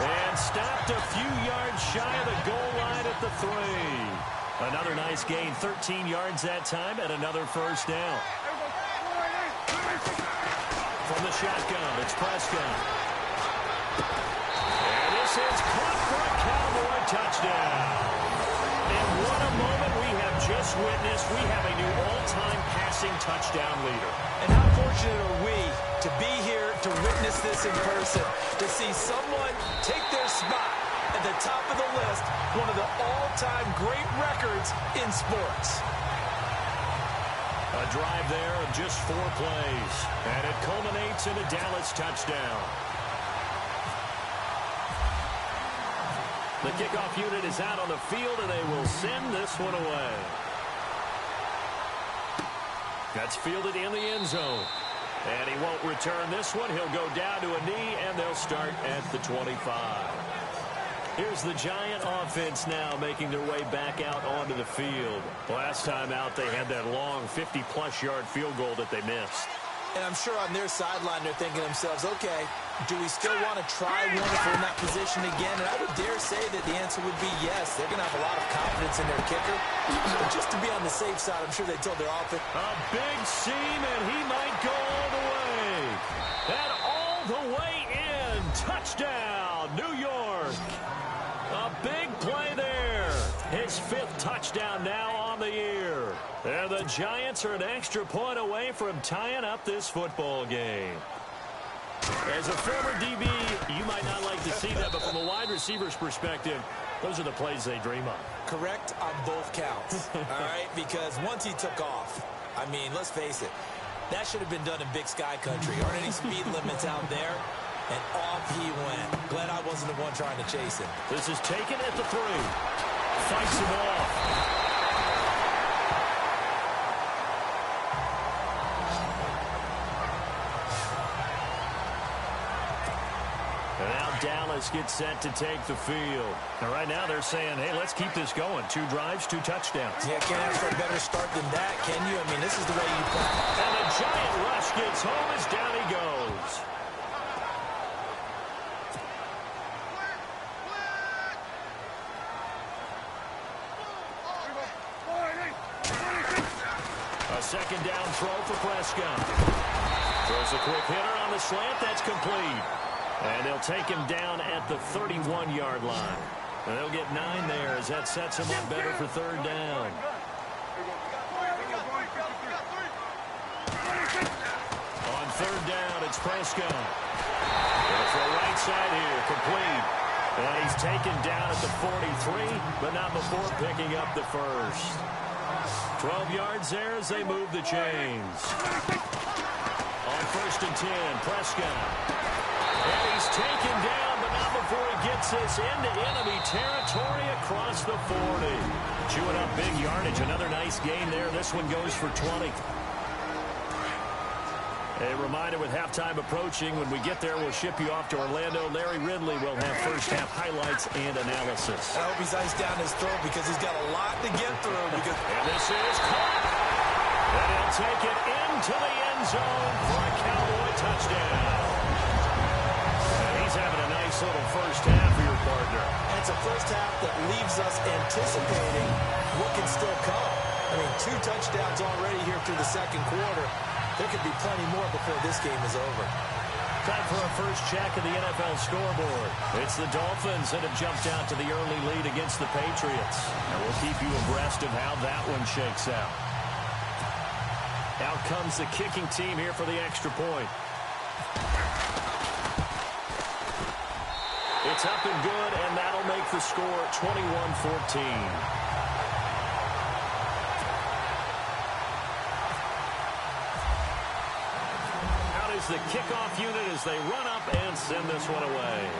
And stopped a few yards shy of the goal line at the 3. Another nice gain, 13 yards that time, and another first down. From the shotgun, it's Prescott. And this is caught for a Cowboy touchdown. And what a moment we have just witnessed. We have a new all-time passing touchdown leader. And how fortunate are we to be here to witness this in person, to see someone take their spot at the top of the list, one of the all-time great records in sports. A drive there of just 4 plays, and it culminates in a Dallas touchdown. The kickoff unit is out on the field, and they will send this one away. That's fielded in the end zone. And he won't return this one. He'll go down to a knee, and they'll start at the 25. Here's the Giant offense now making their way back out onto the field. Last time out, they had that long 50-plus yard field goal that they missed. And I'm sure on their sideline they're thinking to themselves, okay, do we still want to try one if we're in that position again? And I would dare say that the answer would be yes. They're going to have a lot of confidence in their kicker. But just to be on the safe side, I'm sure they told their offense. A big seam, and he might go all the way. And all the way in. Touchdown, New York. A big play there. His 5th touchdown now on the year. And the Giants are an extra point away from tying up this football game. As a former DB, you might not like to see that, but from a wide receiver's perspective, those are the plays they dream of. Correct on both counts, all right? Because once he took off, I mean, let's face it, that should have been done in Big Sky Country. Aren't any speed limits out there? And off he went. Glad I wasn't the one trying to chase him. This is taken at the 3. Fights him off. And now Dallas gets set to take the field. And right now they're saying, hey, let's keep this going. 2 drives, 2 touchdowns. Yeah, can't ask for a better start than that, can you? I mean, this is the way you play. And the Giant rush gets home as down he goes. A second down throw for Prescott. Throws a quick hitter on the slant. That's complete. And they'll take him down at the 31-yard line. And they'll get 9 there as that sets him up better for 3rd down. On 3rd down, it's Prescott. For the right side here, complete. And he's taken down at the 43, but not before picking up the first. 12 yards there as they move the chains. On 1st and 10, Prescott. And he's taken down, but not before he gets this into enemy territory across the 40. Chewing up big yardage. Another nice gain there. This one goes for 20. A reminder with halftime approaching, when we get there, we'll ship you off to Orlando. Larry Ridley will have first-half highlights and analysis. I hope he's iced down his throat because he's got a lot to get through. And this is caught. And he'll take it into the end zone for a Cowboy touchdown. And he's having a nice little first half for your partner. And it's a first half that leaves us anticipating what can still come. I mean, 2 touchdowns already here through the second quarter. There could be plenty more before this game is over. Time for our first check of the NFL scoreboard. It's the Dolphins that have jumped out to the early lead against the Patriots. And we'll keep you abreast of how that one shakes out. Out comes the kicking team here for the extra point. It's up and good, and that'll make the score 21-14. The kickoff unit as they run up and send this one away.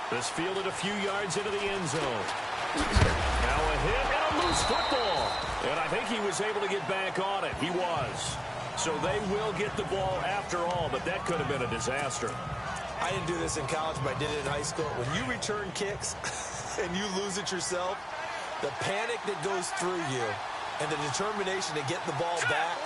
This fielded a few yards into the end zone. Now a hit and a loose football. And I think he was able to get back on it. He was. So they will get the ball after all, but that could have been a disaster. I didn't do this in college, but I did it in high school. When you return kicks and you lose it yourself, the panic that goes through you and the determination to get the ball back,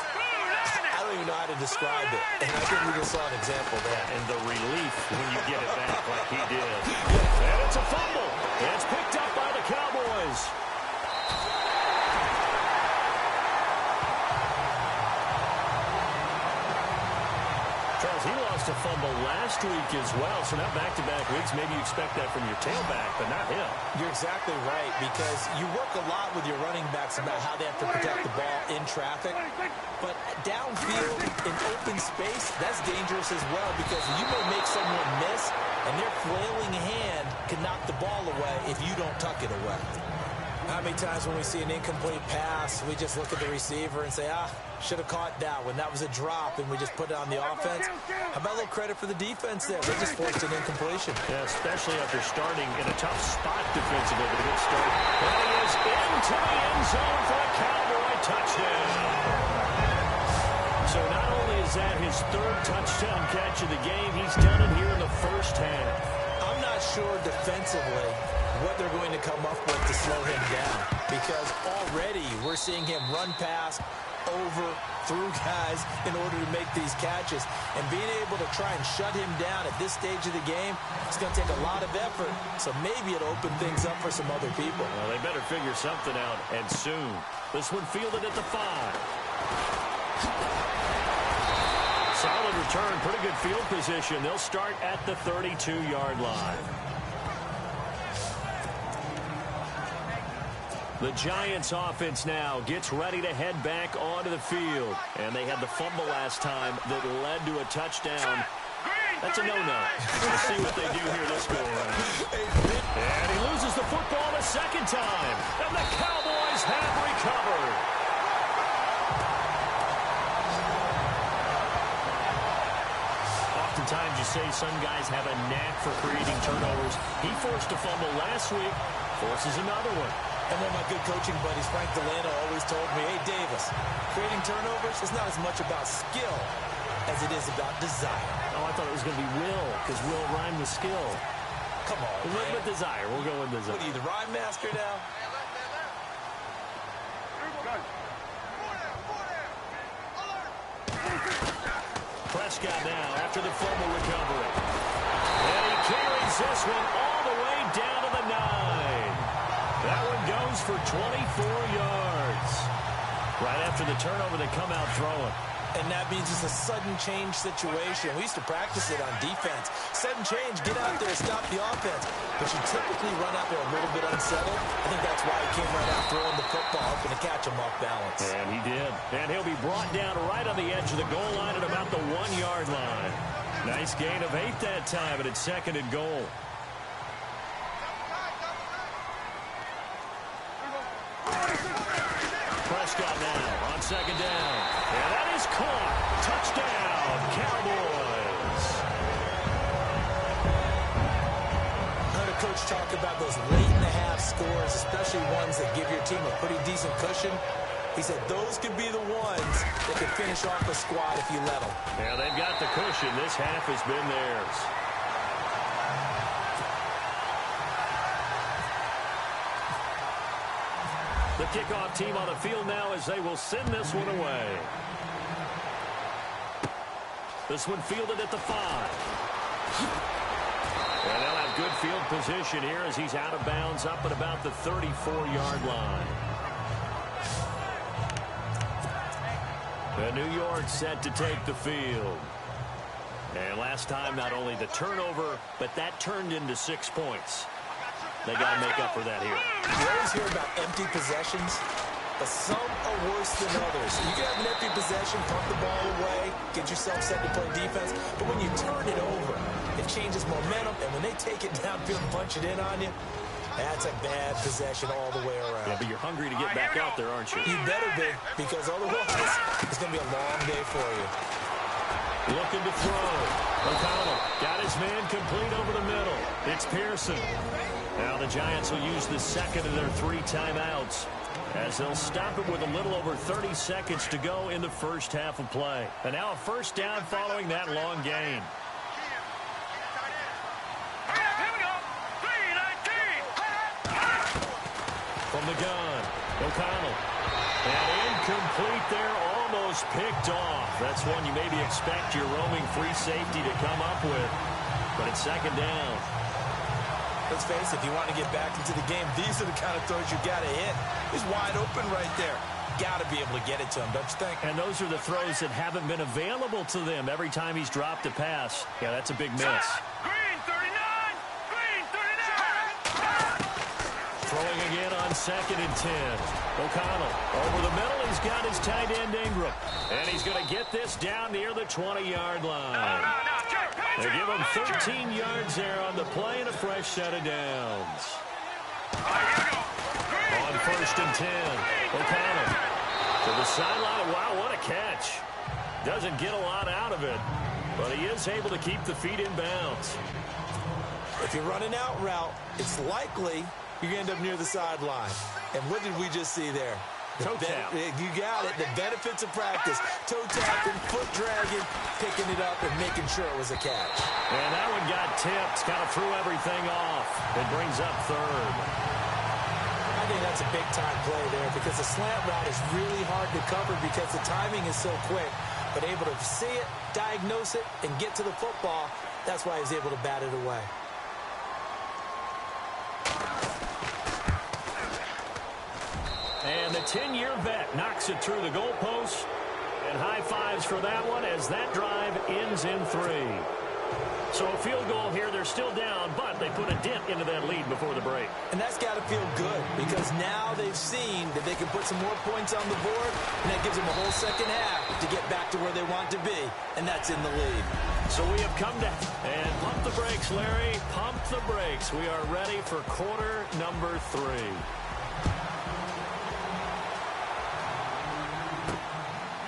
I don't even know how to describe it. And I think we just saw an example of that. And the relief when you get it back like he did. And it's a fumble. And it's picked up by the Cowboys. Charles, he lost a fumble last week as well. So now back-to-back weeks, maybe you expect that from your tailback, but not him. You're exactly right, because you work a lot with your running backs about how they have to protect the ball in traffic. But downfield, in open space, that's dangerous as well, because you may make someone miss, and their flailing hand can knock the ball away if you don't tuck it away. How many times when we see an incomplete pass, we just look at the receiver and say, should have caught that one. That was a drop, and we just put it on the offense. How about a little credit for the defense there? They just forced an incompletion. Yeah, especially after starting in a tough spot defensively, but a good start. And he is into the end zone for a Cowboy touchdown. So not only is that his third touchdown catch of the game, he's done it here in the first half. I'm not sure defensively what they're going to come up with to slow him down, because already we're seeing him run past, over, through guys in order to make these catches. And being able to try and shut him down at this stage of the game, it's going to take a lot of effort. So maybe it'll open things up for some other people. Well, they better figure something out, and soon. This one fielded at the 5. Solid return, pretty good field position. They'll start at the 32-yard line. The Giants offense now gets ready to head back onto the field. And they had the fumble last time that led to a touchdown. That's a no-no. We'll see what they do here this go-around. And he loses the football the second time. And the Cowboys have recovered. Oftentimes you say some guys have a knack for creating turnovers. He forced a fumble last week, forces another one. And one of my good coaching buddies, Frank Delano, always told me, hey, Davis, creating turnovers is not as much about skill as it is about desire. Oh, I thought it was going to be will, because will rhyme with skill. Come on, a little bit desire. We'll go with desire. What are you, the rhyme master now? Prescott now after the fumble recovery. And he carries this one all the way down to the 9. That one goes for 24 yards. Right after the turnover, they come out throwing. And that means it's a sudden change situation. We used to practice it on defense. Sudden change, get out there, stop the offense. But you typically run out there a little bit unsettled. I think that's why he came right out throwing the football, hoping to catch him off balance. And he did. And he'll be brought down right on the edge of the goal line at about the 1-yard line. Nice gain of 8 that time, and it's 2nd and goal. Prescott now on 2nd down. And that is caught. Touchdown, Cowboys. I heard a coach talk about those late-in-the-half scores, especially ones that give your team a pretty decent cushion. He said those could be the ones that could finish off a squad if you let them. Yeah, they've got the cushion. This half has been theirs. The kickoff team on the field now as they will send this one away. This one fielded at the 5. And they'll have good field position here as he's out of bounds up at about the 34-yard line. And New York set to take the field. And last time, not only the turnover, but that turned into 6 points. They got to make up for that here. You always hear about empty possessions, but some are worse than others. You can have an empty possession, pump the ball away, get yourself set to play defense, but when you turn it over, it changes momentum, and when they take it downfield and punch it in on you, that's a bad possession all the way around. Yeah, but you're hungry to get back out there, aren't you? You better be, because otherwise it's going to be a long day for you. Looking to throw. O'Connell got his man complete over the middle. It's Pearson. Now the Giants will use the second of their 3 timeouts as they'll stop it with a little over 30 seconds to go in the first half of play. And now a first down following that long gain. From the gun, O'Connell. And incomplete there, almost picked off. That's one you maybe expect your roaming free safety to come up with. But it's second down. Let's face it, if you want to get back into the game, these are the kind of throws you got to hit. He's wide open right there. Got to be able to get it to him, don't you think? And those are the throws that haven't been available to them every time he's dropped a pass. Yeah, that's a big miss. Green 39! Green 39! Throwing again on 2nd and 10. O'Connell over the middle. He's got his tight end Ingram. And he's going to get this down near the 20-yard line. They give him 13 yards there on the play and a fresh set of downs. On 1st and 10, O'Connell to the sideline. Wow, what a catch. Doesn't get a lot out of it, but he is able to keep the feet in bounds. If you're running out route, it's likely you're going to end up near the sideline. And what did we just see there? Toe tap. You got it. The benefits of practice. Toe tapping, foot dragging, picking it up, and making sure it was a catch. And that one got tipped. Kind of threw everything off. It brings up 3rd. I think that's a big-time play there because the slant route is really hard to cover because the timing is so quick. But able to see it, diagnose it, and get to the football, that's why he's able to bat it away. And the 10-year vet knocks it through the goalpost. And high fives for that one as that drive ends in 3. So a field goal here. They're still down, but they put a dent into that lead before the break. And that's got to feel good because now they've seen that they can put some more points on the board, and that gives them a whole second half to get back to where they want to be, and that's in the lead. So we have come to and pump the brakes, Larry. Pump the brakes. We are ready for quarter number 3.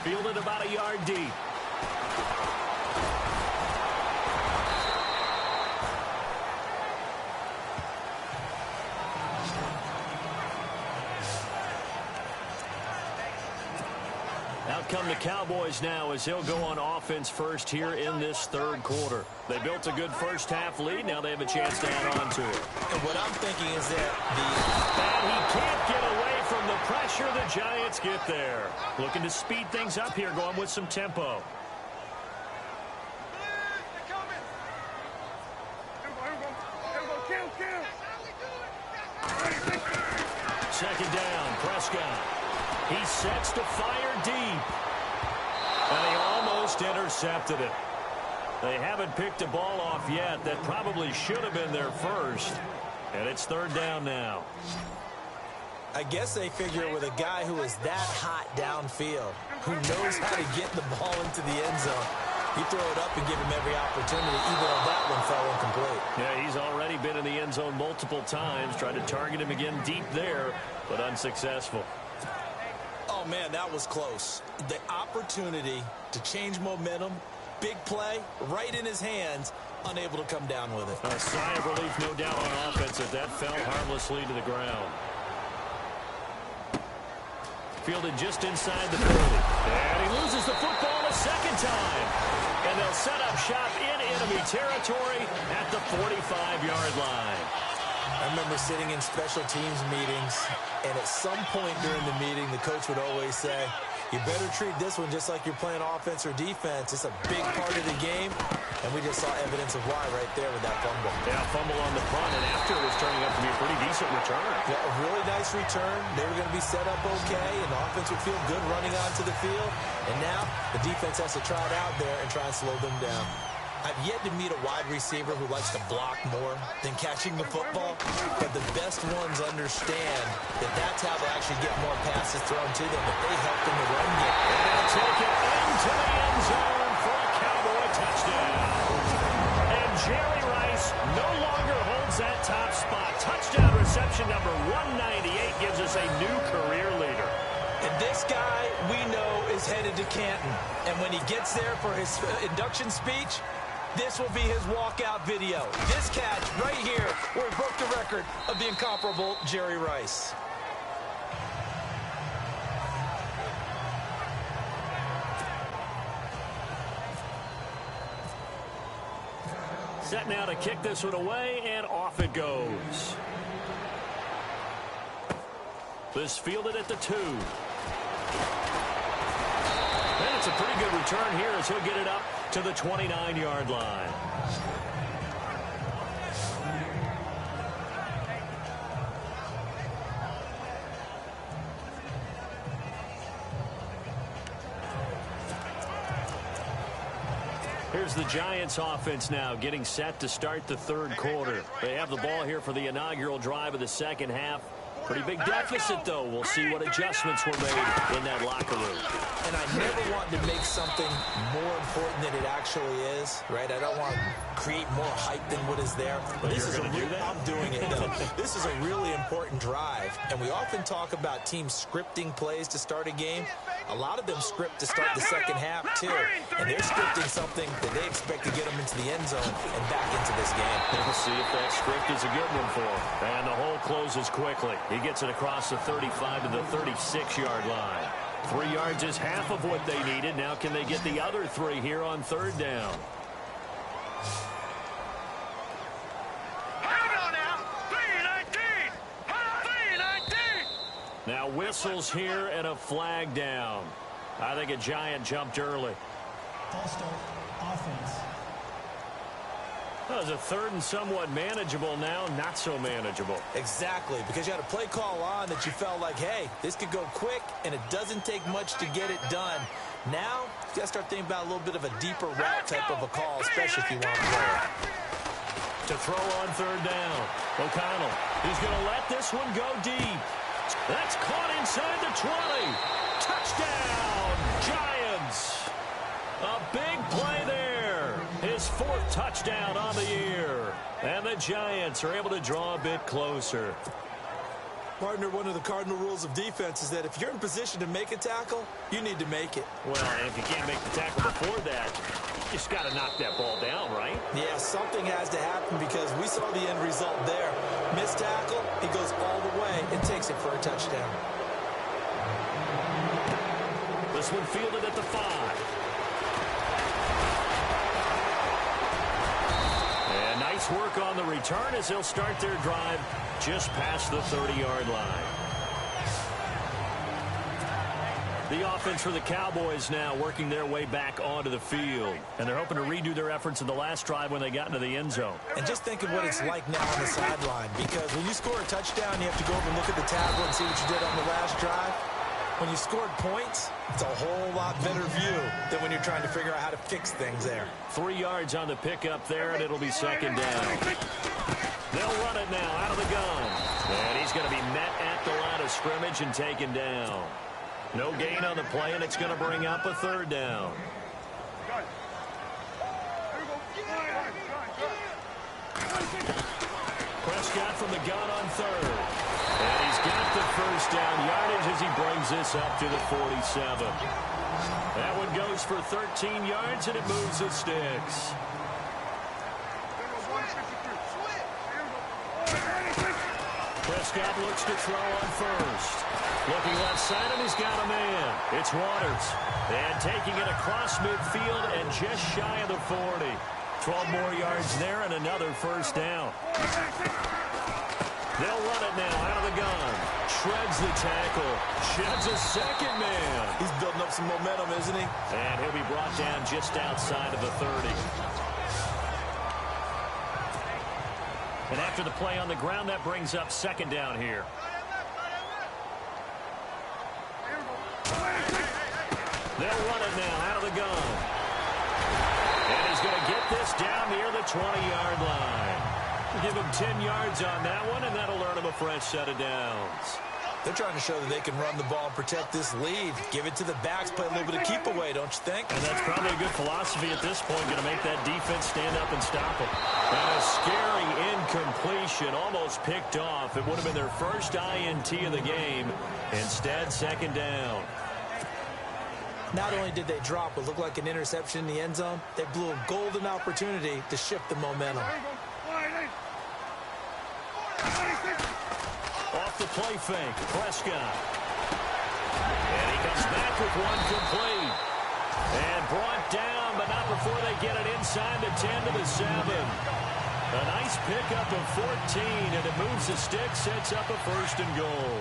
Fielded about a yard deep. Out come the Cowboys now as they'll go on offense first here in this 3rd quarter. They built a good first half lead. Now they have a chance to add on to it. And what I'm thinking is that And he can't get away from the pressure. The Giants get there. Looking to speed things up here, going with some tempo. Second down, Prescott. He sets to fire deep. And he almost intercepted it. They haven't picked a ball off yet. That probably should have been their first. And it's 3rd down now. I guess they figure with a guy who is that hot downfield, who knows how to get the ball into the end zone, you throw it up and give him every opportunity, even though that one fell incomplete. Yeah, he's already been in the end zone multiple times. Tried to target him again deep there, but unsuccessful. Oh, man, that was close. The opportunity to change momentum, big play, right in his hands, unable to come down with it. A sigh of relief, no doubt, on offense as that fell harmlessly to the ground. Fielded just inside the 30. And he loses the football a second time. And they'll set up shop in enemy territory at the 45-yard line. I remember sitting in special teams meetings, and at some point during the meeting, the coach would always say, You better treat this one just like you're playing offense or defense. It's a big part of the game, and we just saw evidence of why right there with that fumble. Yeah, fumble on the front, and after it was turning up to be a pretty decent return. Yeah, a really nice return. They were going to be set up okay, and the offense would feel good running onto the field. And now the defense has to try it out there and try and slow them down. I've yet to meet a wide receiver who likes to block more than catching the football, but the best ones understand that that's how they actually get more passes thrown to them if they help in the run game. And they'll take it into the end zone for a Cowboy touchdown. And Jerry Rice no longer holds that top spot. Touchdown reception number 198 gives us a new career leader. And this guy, we know, is headed to Canton. And when he gets there for his induction speech, this will be his walkout video. This catch right here where he broke the record of the incomparable Jerry Rice. Set now to kick this one away, and off it goes. This fielded at the 2. And it's a pretty good return here as he'll get it up to the 29-yard line. Here's the Giants offense now getting set to start the third quarter. They have the ball here for the inaugural drive of the second half. Pretty big deficit, though. We'll see what adjustments were made in that locker room. And I never want to make something more important than it actually is, right? I don't want to create more hype than what is there. But this is I'm doing it, though. This is a really important drive. And we often talk about teams scripting plays to start a game. A lot of them script to start the second half, too. And they're scripting something that they expect to get them into the end zone and back into this game. We'll see if that script is a good one for him. And the hole closes quickly. He gets it across the 35 to the 36-yard line. 3 yards is half of what they needed. Now can they get the other 3 here on third down? Now whistles here and a flag down. I think a Giant jumped early. False start, offense. That was a third and somewhat manageable, now not so manageable. Exactly, because you had a play call on that you felt like, hey, this could go quick, and it doesn't take much to get it done. Now, you got to start thinking about a little bit of a deeper route type of a call, especially if you want to play. To throw on third down. O'Connell, he's going to let this one go deep. That's caught inside the 20. Touchdown, Giants. A big play there. His 4th touchdown on the year. And the Giants are able to draw a bit closer. Partner, one of the cardinal rules of defense is that if you're in position to make a tackle, you need to make it. Well, and if you can't make the tackle before that, you just got to knock that ball down, right? Yeah, something has to happen because we saw the end result there. Missed tackle, he goes all the way and takes it for a touchdown. This one fielded at the 5. And nice work on the return as they'll start their drive just past the 30-yard line. The offense for the Cowboys now working their way back onto the field. And they're hoping to redo their efforts in the last drive when they got into the end zone. And just think of what it's like now on the sideline. Because when you score a touchdown, you have to go over and look at the tablet and see what you did on the last drive. When you scored points, it's a whole lot better view than when you're trying to figure out how to fix things there. 3 yards on the pickup there, and it'll be second down. They'll run it now out of the gun. And he's going to be met at the line of scrimmage and taken down. No gain on the play, and it's going to bring up a third down. Prescott from the gun on third. And he's got the first down yardage as he brings this up to the 47. That one goes for 13 yards, and it moves the sticks. Prescott looks to throw on first. Looking left side, and he's got a man. It's Waters. And taking it across midfield and just shy of the 40. 12 more yards there and another first down. They'll run it now out of the gun. shreds the tackle. Sheds a second man. He's building up some momentum, isn't he? And he'll be brought down just outside of the 30. And after the play on the ground, that brings up second down here. They'll run it now out of the gun. And he's going to get this down near the 20-yard line. Give him 10 yards on that one, and that'll earn him a fresh set of downs. They're trying to show that they can run the ball and protect this lead. Give it to the backs, play a little bit of keep away, don't you think? And that's probably a good philosophy at this point, going to make that defense stand up and stop it. And a scary incompletion, almost picked off. It would have been their first INT of the game. Instead, second down. Not only did they drop what looked like an interception in the end zone, they blew a golden opportunity to shift the momentum. Off the play fake, Prescott. And he comes back with one complete. And brought down, but not before they get it inside the 10 to the 7. A nice pickup of 14, and it moves the stick, sets up a first and goal.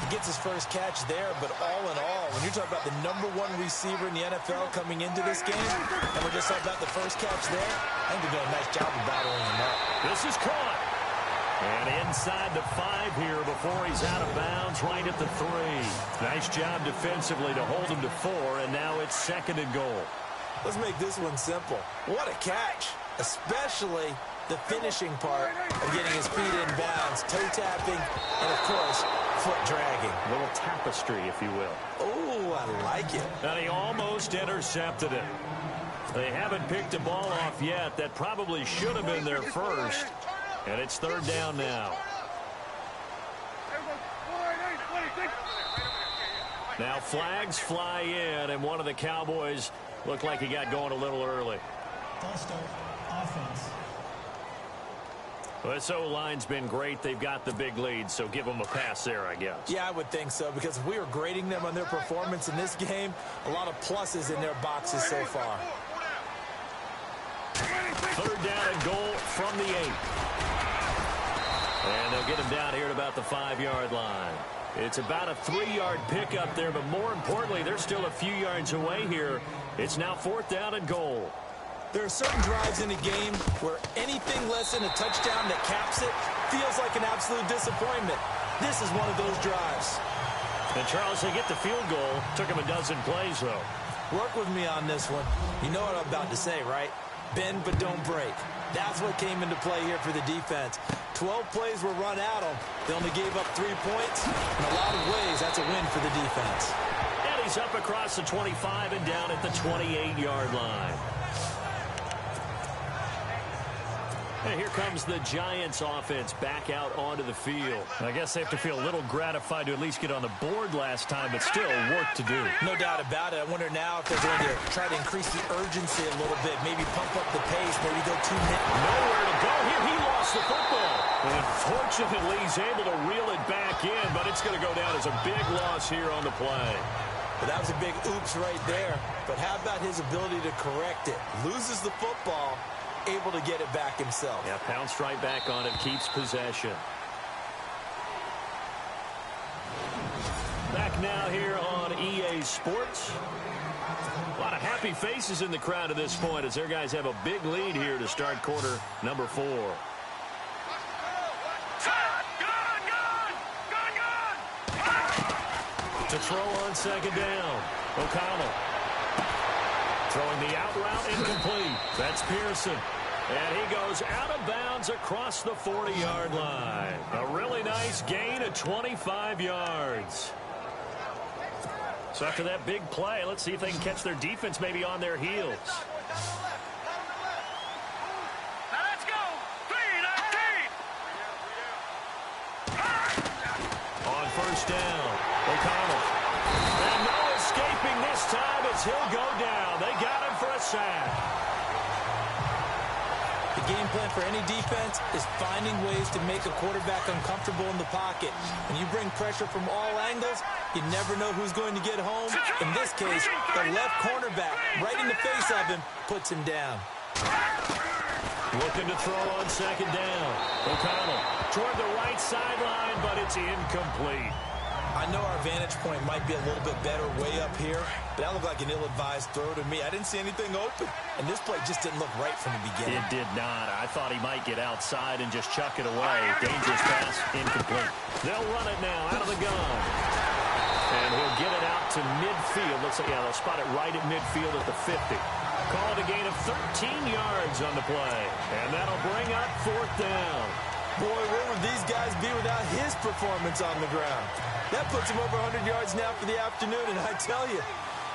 He gets his first catch there, but all in all, when you're talking about the #1 receiver in the NFL coming into this game, and we're just talking about the first catch there, I think they're doing a nice job of bottling him up. This is caught. And inside the 5 here before he's out of bounds, right at the 3. Nice job defensively to hold him to 4, and now it's second and goal. Let's make this one simple. What a catch, especially the finishing part of getting his feet in bounds, toe tapping, and of course, foot dragging. A little tapestry, if you will. Oh, I like it. And he almost intercepted it. They haven't picked a ball off yet. That probably should have been their first. And it's third down now. Now flags fly in, and one of the Cowboys looked like he got going a little early. False start, offense. Well, this O-line's been great. They've got the big lead, so give them a pass there, I guess. Yeah, I would think so, because if we were grading them on their performance in this game, a lot of pluses in their boxes so far. Third down and goal from the 8. And they'll get him down here at about the 5-yard line. It's about a 3-yard pickup there, but more importantly, they're still a few yards away here. It's now fourth down and goal. There are certain drives in a game where anything less than a touchdown that caps it feels like an absolute disappointment. This is one of those drives. And, Charles, they get the field goal. Took him a dozen plays, though. Work with me on this one. You know what I'm about to say, right? Bend but don't break. That's what came into play here for the defense. 12 plays were run at them. They only gave up 3 points. In a lot of ways, that's a win for the defense. And he's up across the 25 and down at the 28-yard line. And here comes the Giants offense back out onto the field. I guess they have to feel a little gratified to at least get on the board last time, but still work to do. No doubt about it. I wonder now if they're going to try to increase the urgency a little bit, maybe pump up the pace, maybe go 2 minutes. Nowhere to go here. He lost the football. And fortunately, he's able to reel it back in, but it's going to go down as a big loss here on the play. But that was a big oops right there. But how about his ability to correct it? Loses the football, able to get it back himself. Yeah, pounced right back on it, keeps possession. Back now here on EA Sports. A lot of happy faces in the crowd at this point as their guys have a big lead here to start quarter number 4. To throw on second down. O'Connell. Throwing the out route incomplete. That's Pearson. And he goes out of bounds across the 40-yard line. A really nice gain of 25 yards. So after that big play, let's see if they can catch their defense maybe on their heels. Now let's go. 3-19. On first down, O'Connell. And no escaping this time as he'll go down. They got him for a sack. The game plan for any defense is finding ways to make a quarterback uncomfortable in the pocket. When you bring pressure from all angles, you never know who's going to get home. In this case, the left cornerback, right in the face of him, puts him down. Looking to throw on second down. O'Connell toward the right sideline, but it's incomplete. I know our vantage point might be a little bit better way up here, but that looked like an ill-advised throw to me. I didn't see anything open, and this play just didn't look right from the beginning. It did not. I thought he might get outside and just chuck it away. Dangerous pass, incomplete. They'll run it now out of the gun. And he'll get it out to midfield. Looks like, yeah, they'll spot it right at midfield at the 50. Call it a gain of 13 yards on the play. And that'll bring up fourth down. Boy, where would these guys be without his performance on the ground? That puts him over 100 yards now for the afternoon, and I tell you,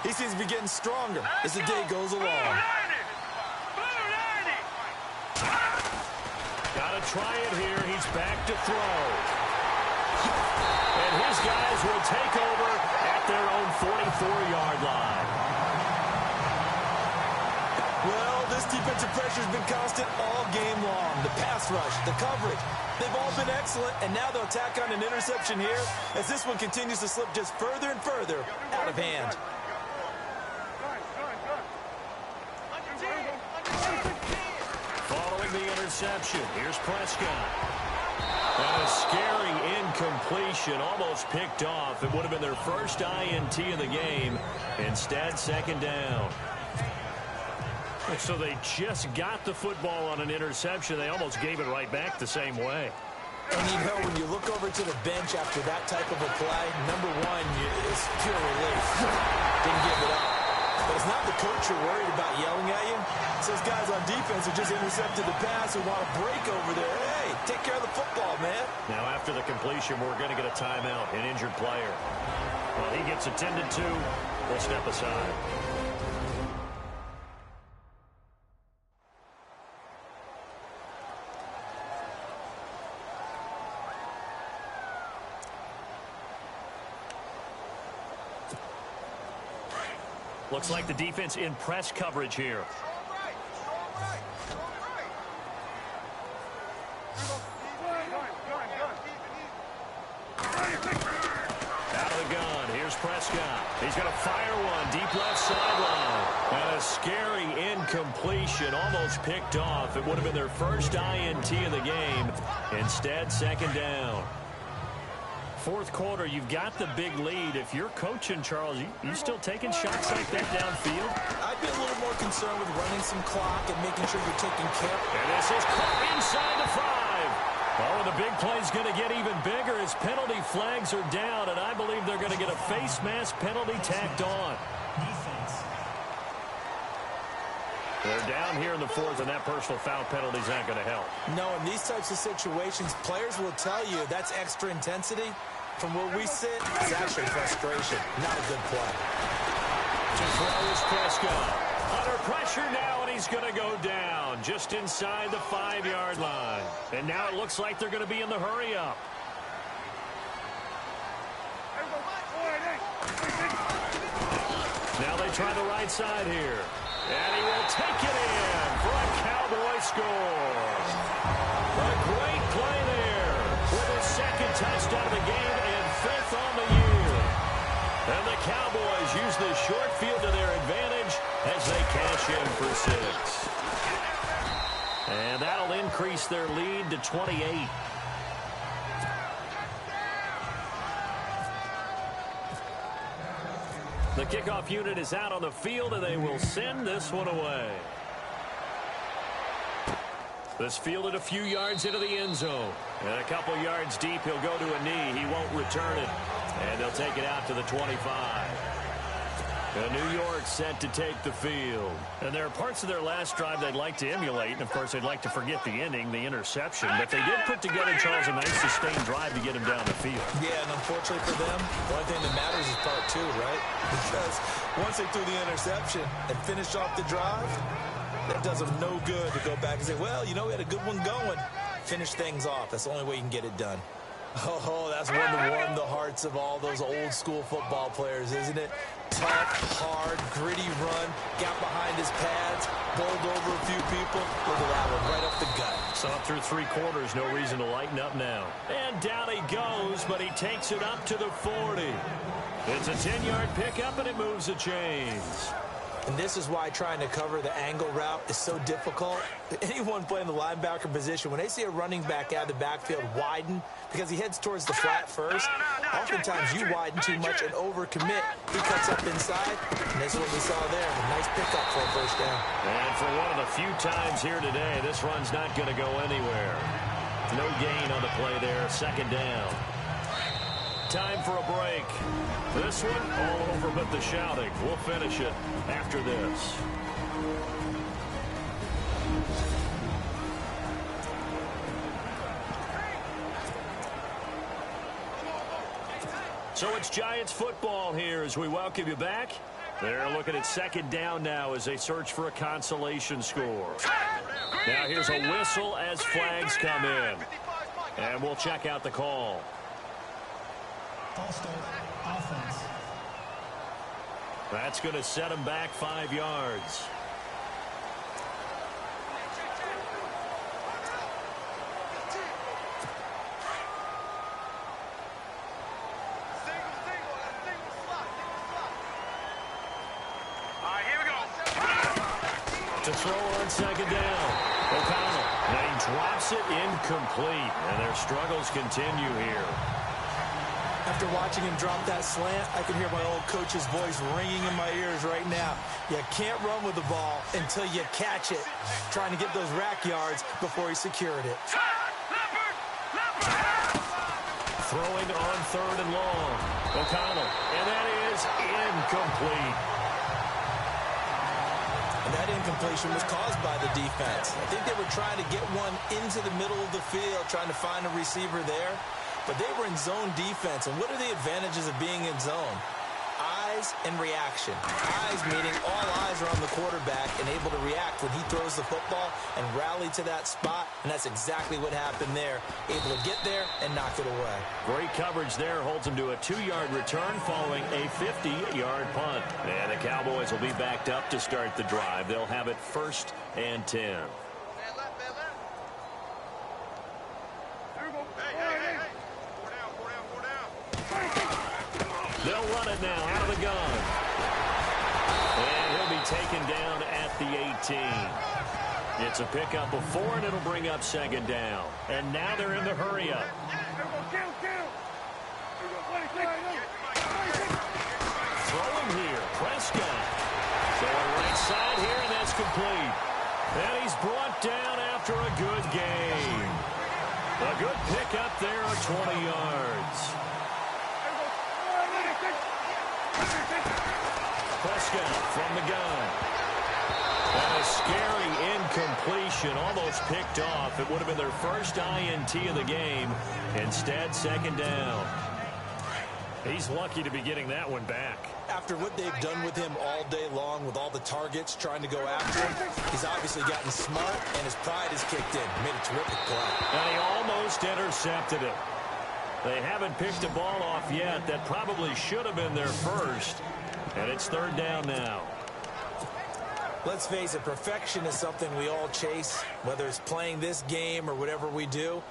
he seems to be getting stronger as the day goes along. Gotta try it here. He's back to throw. And his guys will take over at their own 44-yard line. Well, this defensive pressure has been constant all game long. The pass rush, the coverage, they've all been excellent, and now they'll tack on an interception here as this one continues to slip just further and further out of hand. Following the interception, here's Prescott. And a scary incompletion, almost picked off. It would have been their first INT of the game. Instead, second down. So they just got the football on an interception. They almost gave it right back the same way. And you know, when you look over to the bench after that type of a play, number one is pure relief. Didn't give it up. But it's not the coach you're worried about yelling at you. It's those guys on defense who just intercepted the pass who want to break over there. Hey, take care of the football, man. Now, after the completion, we're going to get a timeout, an injured player. Well, he gets attended to. We'll step aside. Looks like the defense in press coverage here. Out of the gun, here's Prescott. He's going to fire one deep left sideline. And a scary incompletion, almost picked off. It would have been their first INT of the game. Instead, second down. Fourth quarter, you've got the big lead. If you're coaching, Charles, you still taking shots like that downfield? I'd be a little more concerned with running some clock and making sure you're taking care. And this is caught inside the 5. Oh, and the big play's going to get even bigger as penalty flags are down, and I believe they're going to get a face mask penalty tacked on. Defense. They're down here in the fourth, and that personal foul penalty is not going to help. No, in these types of situations, players will tell you that's extra intensity. From where we sit, it's actually frustration. Not a good play. To throw is Prescott. Under pressure now, and he's going to go down just inside the 5-yard line. And now it looks like they're going to be in the hurry-up. Now they try the right side here. And he will take it in for a Cowboy score. A great play there with his second touchdown of the game and 5th on the year. And the Cowboys use the short field to their advantage as they cash in for 6. And that'll increase their lead to 28. The kickoff unit is out on the field, and they will send this one away. This fielded a few yards into the end zone. And a couple yards deep, he'll go to a knee. He won't return it. And they'll take it out to the 25. And New York set to take the field. And there are parts of their last drive they'd like to emulate. And, of course, they'd like to forget the ending, the interception. But they did put together, Charles, a nice sustained drive to get him down the field. Yeah, and unfortunately for them, the only thing that matters is part 2, right? Because once they threw the interception and finished off the drive, that does them no good to go back and say, well, you know, we had a good one going. Finish things off. That's the only way you can get it done. Oh, that's one to warm the hearts of all those old-school football players, isn't it? Tough, hard, gritty run, got behind his pads, bowled over a few people. Look at that one, right up the gut. Saw it through 3 quarters, no reason to lighten up now. And down he goes, but he takes it up to the 40. It's a 10-yard pickup, and it moves the chains. And this is why trying to cover the angle route is so difficult. Anyone playing the linebacker position, when they see a running back out of the backfield widen because he heads towards the flat first, oftentimes you widen too much and overcommit. He cuts up inside, and this is what we saw there. A nice pickup for a first down. And for one of the few times here today, this run's not going to go anywhere. No gain on the play there. Second down. Time for a break. This one all over but the shouting. We'll finish it after this. So it's Giants football here as we welcome you back. They're looking at second down now as they search for a consolation score. Now here's a whistle as flags come in. And we'll check out the call. False start, offense. That's going to set him back 5 yards. To throw on second down. O'Connell. Now he drops it incomplete. And their struggles continue here. After watching him drop that slant, I can hear my old coach's voice ringing in my ears right now. You can't run with the ball until you catch it. Trying to get those rack yards before he secured it. Throwing on third and long. O'Connell. And that is incomplete. And that incompletion was caused by the defense. I think they were trying to get one into the middle of the field, trying to find a receiver there. But they were in zone defense. And what are the advantages of being in zone? Eyes and reaction. Eyes meaning all eyes are on the quarterback and able to react when he throws the football and rally to that spot. And that's exactly what happened there. Able to get there and knock it away. Great coverage there. Holds him to a 2-yard return following a 50-yard punt. And the Cowboys will be backed up to start the drive. They'll have it 1st and 10. They'll run it now out of the gun. And he'll be taken down at the 18. It's a pickup of 4, and it'll bring up second down. And now they're in the hurry-up. Throwing here, Prescott. Going right side here, and that's complete. And he's brought down after a good game. A good pickup there of 20 yards. Prescott from the gun. And a scary incompletion, almost picked off. It would have been their first INT of the game. Instead, second down. He's lucky to be getting that one back. After what they've done with him all day long with all the targets trying to go after him, he's obviously gotten smart, and his pride has kicked in. Made a terrific play. And he almost intercepted it. They haven't picked a ball off yet. That probably should have been their first. And it's third down now. Let's face it, perfection is something we all chase, whether it's playing this game or whatever we do.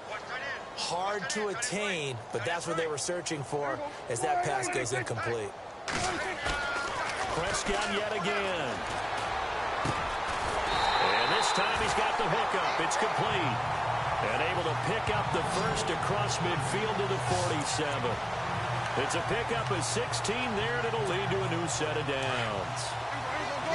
Hard to attain, but that's what they were searching for as that pass goes incomplete. Prescott yet again. And this time he's got the hookup. It's complete. And able to pick up the first across midfield to the 47. It's a pickup of 16 there, and it'll lead to a new set of downs.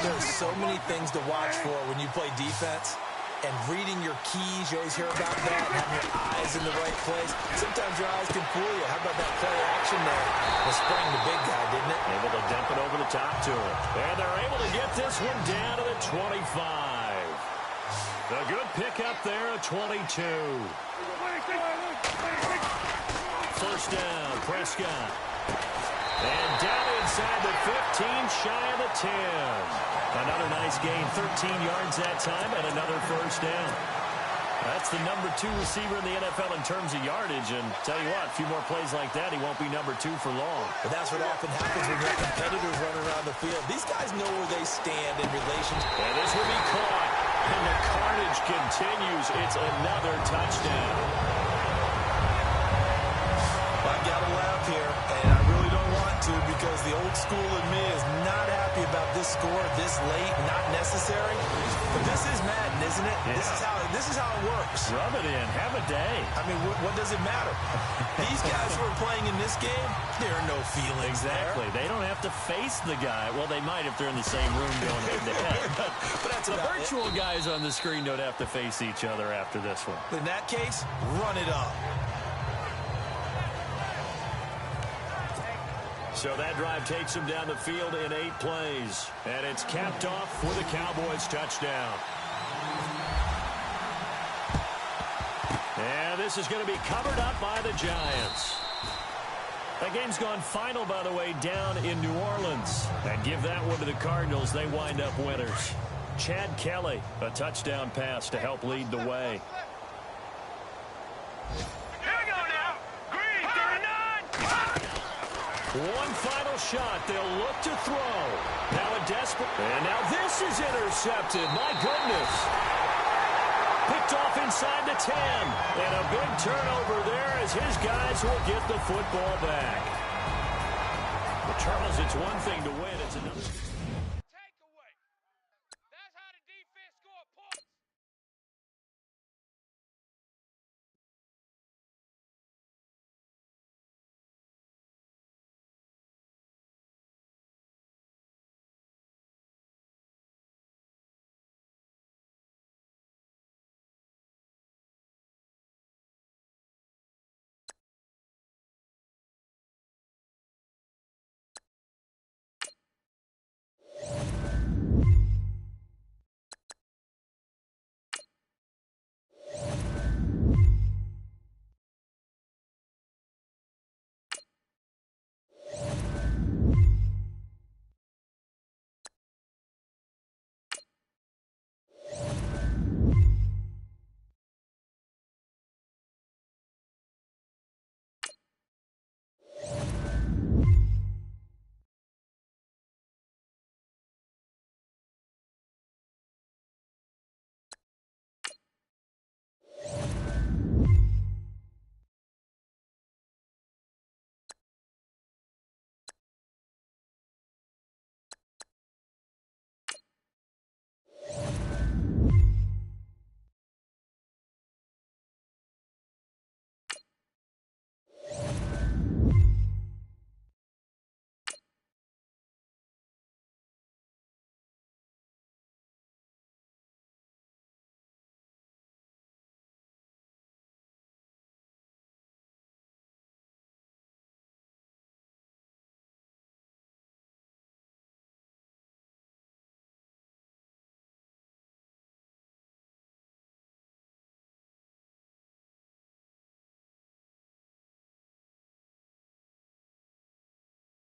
There's so many things to watch for when you play defense. And reading your keys, you always hear about that, and having your eyes in the right place. Sometimes your eyes can fool you. How about that play action there? It sprang the big guy, didn't it? Able to dump it over the top to him. And they're able to get this one down to the 25. A good pickup there at 22. First down, Prescott. And down inside the 15, shy of the 10. Another nice gain, 13 yards that time, and another first down. That's the number 2 receiver in the NFL in terms of yardage, and tell you what, a few more plays like that, he won't be number 2 for long. But that's what often happens when your competitors run around the field. These guys know where they stand in relation. And this will be caught, and the carnage continues. It's another touchdown. I've got to laugh here, and I really don't want to, because the old school in me is not happy happy about this score this late, not necessary. But this is Madden, isn't it? Yeah. This is how it works. Rub it in. Have a day. I mean, what does it matter? These guys who are playing in this game, there are no feelings Exactly. there. They don't have to face the guy. Well, they might if they're in the same room going head-to-head. But that's The about virtual it. guys on the screen don't have to face each other after this one. In that case, run it up. So that drive takes them down the field in 8 plays. And it's capped off with a Cowboys touchdown. And this is going to be covered up by the Giants. That game's gone final, by the way, down in New Orleans. And give that one to the Cardinals. They wind up winners. Chad Kelly, a touchdown pass to help lead the way. Here we go now. Green, 39. One final shot. They'll look to throw. Now a desperate. And now this is intercepted. My goodness. Picked off inside the 10. And a big turnover there as his guys will get the football back. But Charles, it's one thing to win. It's another.